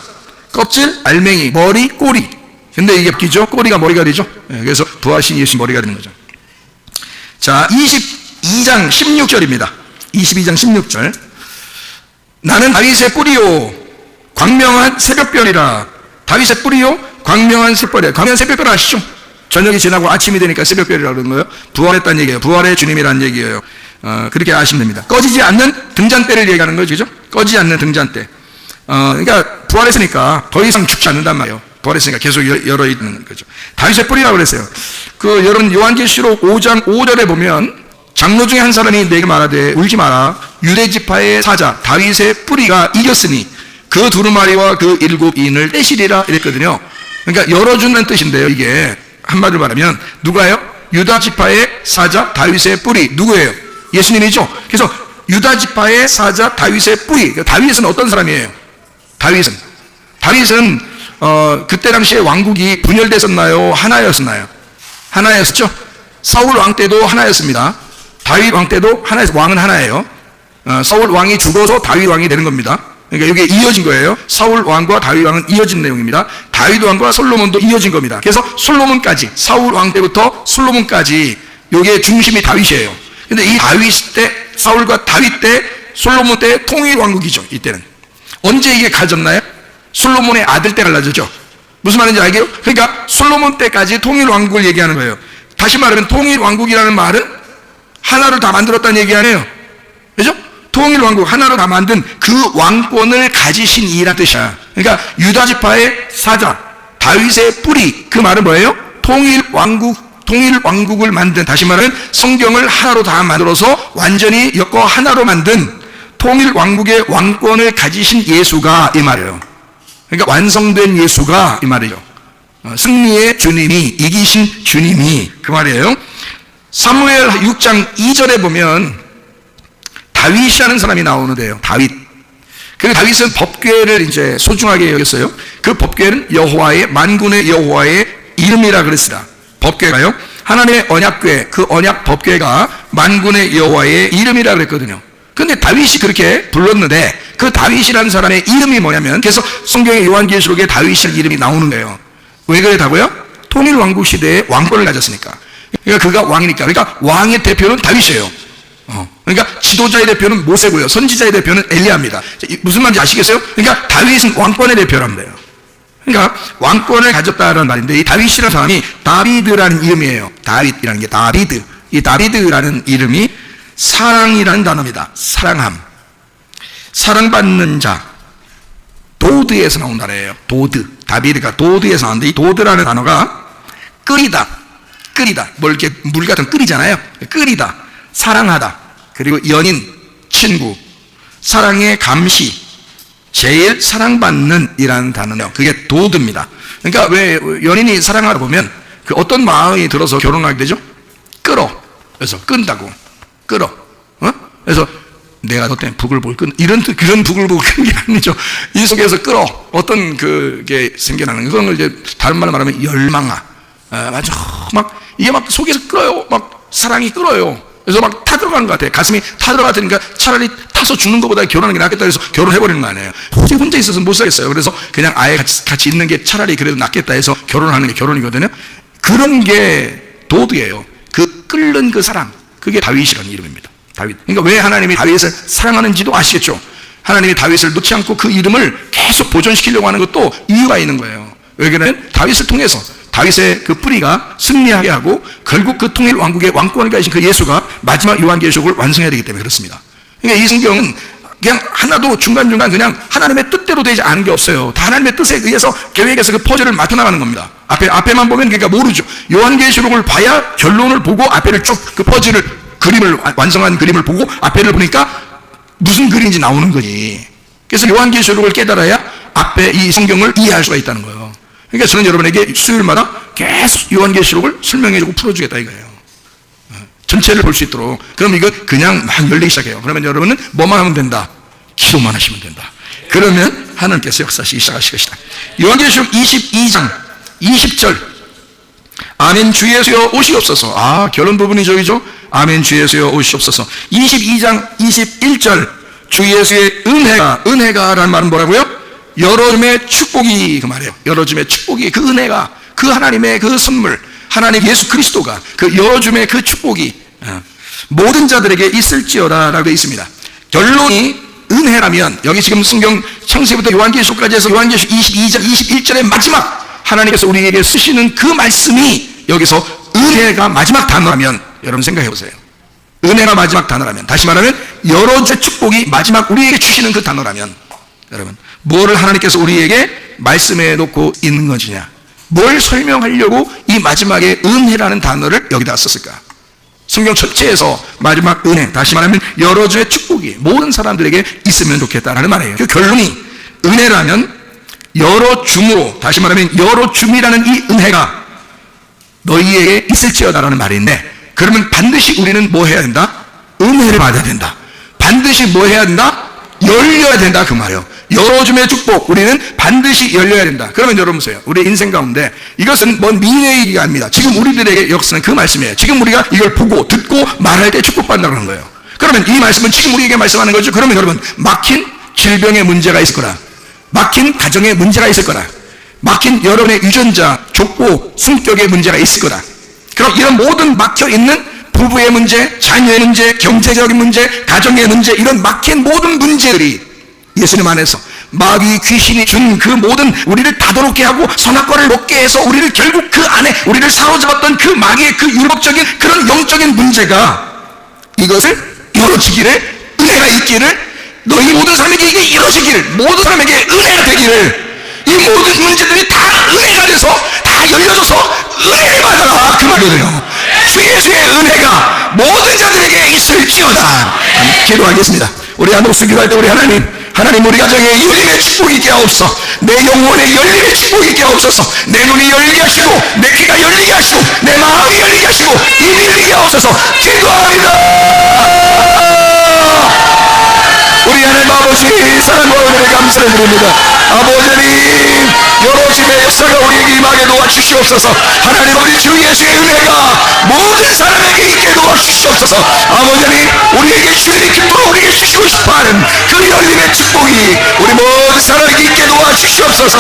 껍질, 알맹이, 머리, 꼬리. 근데 이게 바뀌죠? 꼬리가 머리가 되죠? 그래서 부하신 예수 머리가 되는 거죠. 자, 22장 16절입니다. 22장 16절. 나는 다윗의 뿌리요 광명한 새벽별이라. 다윗의 뿌리요 광명한 새벽별이라. 광명한 새벽별 아시죠? 저녁이 지나고 아침이 되니까 새벽별이라고 그러는 거예요. 부활했다는 얘기예요. 부활의 주님이라는 얘기예요. 그렇게 아시면 됩니다. 꺼지지 않는 등잔대를 얘기하는 거죠. 그죠? 꺼지지 않는 등잔대. 그러니까 부활했으니까 더 이상 죽지 않는단 말이에요. 부활했으니까 계속 열어있는 거죠. 다윗의 뿌리라고 그랬어요. 여러분 요한계시록 5장 5절에 보면 장로 중에 한 사람이 내게 말하되 울지 마라. 유대 지파의 사자 다윗의 뿌리가 이겼으니 그 두루마리와 그 일곱 인을 떼시리라 이랬거든요. 그러니까 열어준다는 뜻인데요. 이게 한마디로 말하면 누가요? 유다 지파의 사자 다윗의 뿌리. 누구예요? 예수님이죠. 그래서 유다 지파의 사자 다윗의 뿌리. 다윗은 어떤 사람이에요? 다윗은 그때 당시에 왕국이 분열됐었나요? 하나였었나요? 하나였었죠. 사울 왕 때도 하나였습니다. 다윗 왕 때도 왕은 하나예요. 사울 왕이 죽어서 다윗 왕이 되는 겁니다. 그러니까 이게 이어진 거예요. 사울 왕과 다윗 왕은 이어진 내용입니다. 다윗 왕과 솔로몬도 이어진 겁니다. 그래서 솔로몬까지, 사울 왕 때부터 솔로몬까지 이게 중심이 다윗이에요. 근데 이 다윗 때, 사울과 다윗 때, 솔로몬 때 통일 왕국이죠. 이때는 언제 이게 갈라졌나요? 솔로몬의 아들 때 갈라졌죠. 무슨 말인지 알게요? 그러니까 솔로몬 때까지 통일 왕국을 얘기하는 거예요. 다시 말하면 통일 왕국이라는 말은 하나를 다 만들었다는 얘기 아니에요. 그죠? 통일 왕국 하나로 다 만든 그 왕권을 가지신 이라는 뜻이야. 그러니까 유다 지파의 사자 다윗의 뿌리, 그 말은 뭐예요? 통일 왕국을 만든, 다시 말하면 성경을 하나로 다 만들어서 완전히 엮어 하나로 만든 통일 왕국의 왕권을 가지신 예수가 이 말이에요. 그러니까 완성된 예수가 이 말이죠. 승리의 주님이, 이기신 주님이 그 말이에요. 사무엘 6장 2절에 보면 다윗이라는 사람이 나오는데요. 다윗. 그 다윗은 법궤를 이제 소중하게 여겼어요. 그 법궤는 여호와의, 만군의 여호와의 이름이라 그랬습니다. 법궤가요. 하나님의 언약궤, 그 언약 법궤가 만군의 여호와의 이름이라 그랬거든요. 근데 다윗이 그렇게 불렀는데 그 다윗이라는 사람의 이름이 뭐냐면, 그래서 성경의 요한계시록에 다윗이라는 이름이 나오는 거예요. 왜 그랬다고요? 통일왕국 시대에 왕권을 가졌으니까. 그러니까 그가 왕이니까. 그러니까 왕의 대표는 다윗이에요. 그러니까 지도자의 대표는 모세고요. 선지자의 대표는 엘리야입니다. 무슨 말인지 아시겠어요? 그러니까 다윗은 왕권의 대표란 말이에요. 그러니까 왕권을 가졌다는 말인데, 이 다윗이라는 사람이 다비드라는 이름이에요. 다윗이라는 게 다비드. 이 다비드라는 이름이 사랑이라는 단어입니다. 사랑함. 사랑받는 자. 도드에서 나온 단어예요. 도드. 다비드가 도드에서 나왔는데 이 도드라는 단어가 끓이다. 끓이다. 뭘 이렇게 물 같은 끓이잖아요. 끓이다. 사랑하다. 그리고 연인, 친구. 사랑의 감시. 제일 사랑받는 이라는 단어예요. 그게 도드입니다. 그러니까 왜 연인이 사랑하다 보면 그 어떤 마음이 들어서 결혼하게 되죠? 끌어. 그래서 끈다고. 끌어. 그래서 내가 너 때문에 부글부글 그런 부글부글 끄는 게 아니죠. 이 속에서 끌어. 어떤 그게 생겨나는 그런 걸 이제 다른 말로 말하면 열망아. 맞아. 막 이게 막 속에서 끌어요. 막 사랑이 끌어요. 그래서 막 타들어가는 것 같아요. 가슴이 타들어가니까 차라리 타서 죽는 것보다 결혼하는 게 낫겠다 해서 결혼해버리는 거 아니에요. 도저히 혼자 있어서 못 살겠어요. 그래서 그냥 아예 같이 있는 게 차라리 그래도 낫겠다 해서 결혼하는 게 결혼이거든요. 그런 게 도드예요. 그 끓는 그 사랑. 그게 다윗이라는 이름입니다. 다윗. 그러니까 왜 하나님이 다윗을 사랑하는지도 아시겠죠? 하나님이 다윗을 놓지 않고 그 이름을 계속 보존시키려고 하는 것도 이유가 있는 거예요. 왜냐하면 다윗을 통해서 다윗의 그 뿌리가 승리하게 하고 결국 그 통일 왕국의 왕권을 가지신 그 예수가 마지막 요한계시록을 완성해야 되기 때문에 그렇습니다. 그러니까 이 성경은 그냥 하나도 중간중간 그냥 하나님의 뜻대로 되지 않은 게 없어요. 다 하나님의 뜻에 의해서 계획에서 그 퍼즐을 맞춰나가는 겁니다. 앞에만 보면 그러니까 모르죠. 요한계시록을 봐야 결론을 보고 앞에를 쭉 그 퍼즐을 그림을 완성한 그림을 보고 앞에를 보니까 무슨 그림인지 나오는 거지. 그래서 요한계시록을 깨달아야 앞에 이 성경을 이해할 수가 있다는 거예요. 그러니까 저는 여러분에게 수요일마다 계속 요한계시록을 설명해주고 풀어주겠다 이거예요. 전체를 볼 수 있도록. 그럼 이거 그냥 막 열리기 시작해요. 그러면 여러분은 뭐만 하면 된다? 기도만 하시면 된다. 그러면 하나님께서 역사하시기 시작하실 것이다. 요한계시록 22장 20절 아멘 주 예수여 오시옵소서. 결론 부분이 저기죠. 아멘 주 예수여 오시옵소서. 22장 21절 주 예수의 은혜가 라는 말은 뭐라고요? 여러 줌의 축복이 그 말이에요. 여러 줌의 축복이 그 은혜가 그 하나님의 그 선물 하나님 예수 그리스도가 그 여러 줌의 그 축복이 모든 자들에게 있을지어라 라고 되어 있습니다. 결론이 은혜라면 여기 지금 성경 창세기부터 요한계시록까지 해서 요한계시록 22장 21절의 마지막 하나님께서 우리에게 쓰시는 그 말씀이 여기서 은혜가 마지막 단어라면 여러분 생각해 보세요. 은혜가 마지막 단어라면 다시 말하면 여러 줌의 축복이 마지막 우리에게 주시는 그 단어라면 여러분 뭐를 하나님께서 우리에게 말씀해 놓고 있는 것이냐, 뭘 설명하려고 이 마지막에 은혜라는 단어를 여기다 썼을까? 성경 전체에서 마지막 은혜, 다시 말하면 여러 주의 축복이 모든 사람들에게 있으면 좋겠다라는 말이에요. 그 결론이 은혜라면 여러 줌으로, 다시 말하면 여러 줌이라는 이 은혜가 너희에게 있을지어다라는 말인데, 그러면 반드시 우리는 뭐 해야 된다? 은혜를 받아야 된다. 반드시 뭐 해야 된다? 열려야 된다 그 말이에요. 여러 줌의 축복 우리는 반드시 열려야 된다. 그러면 여러분 보세요. 우리 인생 가운데 이것은 먼 미래의 얘기가 아닙니다. 지금 우리들에게 역사는 그 말씀이에요. 지금 우리가 이걸 보고 듣고 말할 때 축복받는다는 거예요. 그러면 이 말씀은 지금 우리에게 말씀하는 거죠. 그러면 여러분 막힌 질병의 문제가 있을 거라, 막힌 가정의 문제가 있을 거라, 막힌 여러분의 유전자, 족보, 성격의 문제가 있을 거라. 그럼 이런 모든 막혀있는 부부의 문제, 자녀의 문제, 경제적인 문제, 가정의 문제, 이런 막힌 모든 문제들이 예수님 안에서 마귀 귀신이 준 그 모든 우리를 다도롭게 하고 선악과를 먹게 해서 우리를 결국 그 안에 우리를 사로잡았던 그 마귀의 그 율법적인 그런 영적인 문제가 이것을 이루어지기를, 은혜가 있기를, 너희 모든 사람에게 이게 이루어지기를, 모든 사람에게 은혜가 되기를, 이 모든 문제들이 다 은혜가 돼서 다 열려져서 은혜를 받아라 그 말이에요. 주 예수의 은혜가 모든 자들에게 있을지어다. 기도하겠습니다. 우리 한독수 기도할 때 우리 하나님 우리 가정에 열림의 축복이 있게 하옵소서. 내 영혼에 열림의 축복이 있게 하옵소서. 내 눈이 열리게 하시고 내 귀가 열리게 하시고 내 마음이 열리게 하시고 입이 열리게 하옵소서. 기도합니다. 우리 하나님 아버지 사랑과 은혜를 감사를 드립니다. 아버지님 여러 집의 역사가 우리에게 임하게 도와주시옵소서. 하나님 우리 주 예수의 은혜가 모든 사람에게 있게 도와주시옵소서. 아버지님 우리에게 주님이 기쁨으로 우리에게 주시고 싶어하는 그 열림의 축복이 우리 모든 사람에게 있게 도와주시옵소서.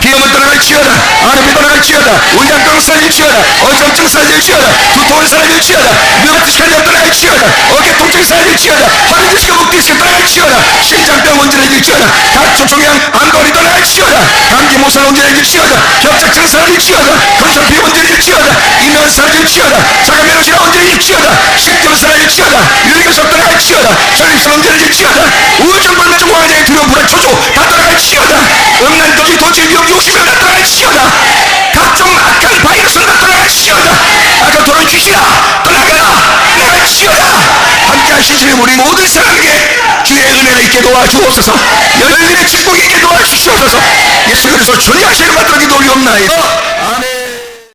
비염을 떠나갈지어다, 아름이 떠나갈지어다, 치어라. 우양병 사라질 치어라. 어정증 사라질 치어라. 두통을 사라질 치어라. 류마티스칼 떠나갈 치어라. 어깨 통증이 사라질 치어라. 허리 디스크 목 디스크 떠나갈 치어라. 신장병 원진해질 치어라. 각종 종양 암거리 떠나갈 치어라. 감기 모살 원진해질 치어라. 협착증 사라질 치어라. 건설피 원진해질 치어라. 이면 사라질 치어라. 자가면허신 원진해질 치어라. 식경 사라질 치어라. 유리교섭 떠나갈 치어라. 전립선 원진해질 치어라. 우정불면증 왕장의 두려움 불안 초조 다 떠나갈 치어라. 음란도기 도질 위험 욕심을 다 떠나갈 치어라. 각종 악한 바이러스를 다 떠나갈 치어라. 아까 도는 귀신아 떠나가라. 나갈 치어라. 함께 하신 주님 우리 모든 사람에게 주의 은혜가 있게 도와주옵소서. 열린의 축복이 있게 도와주시옵소서. 예수 그리스도 존재하시는 받들어 기도 올리옵나이다.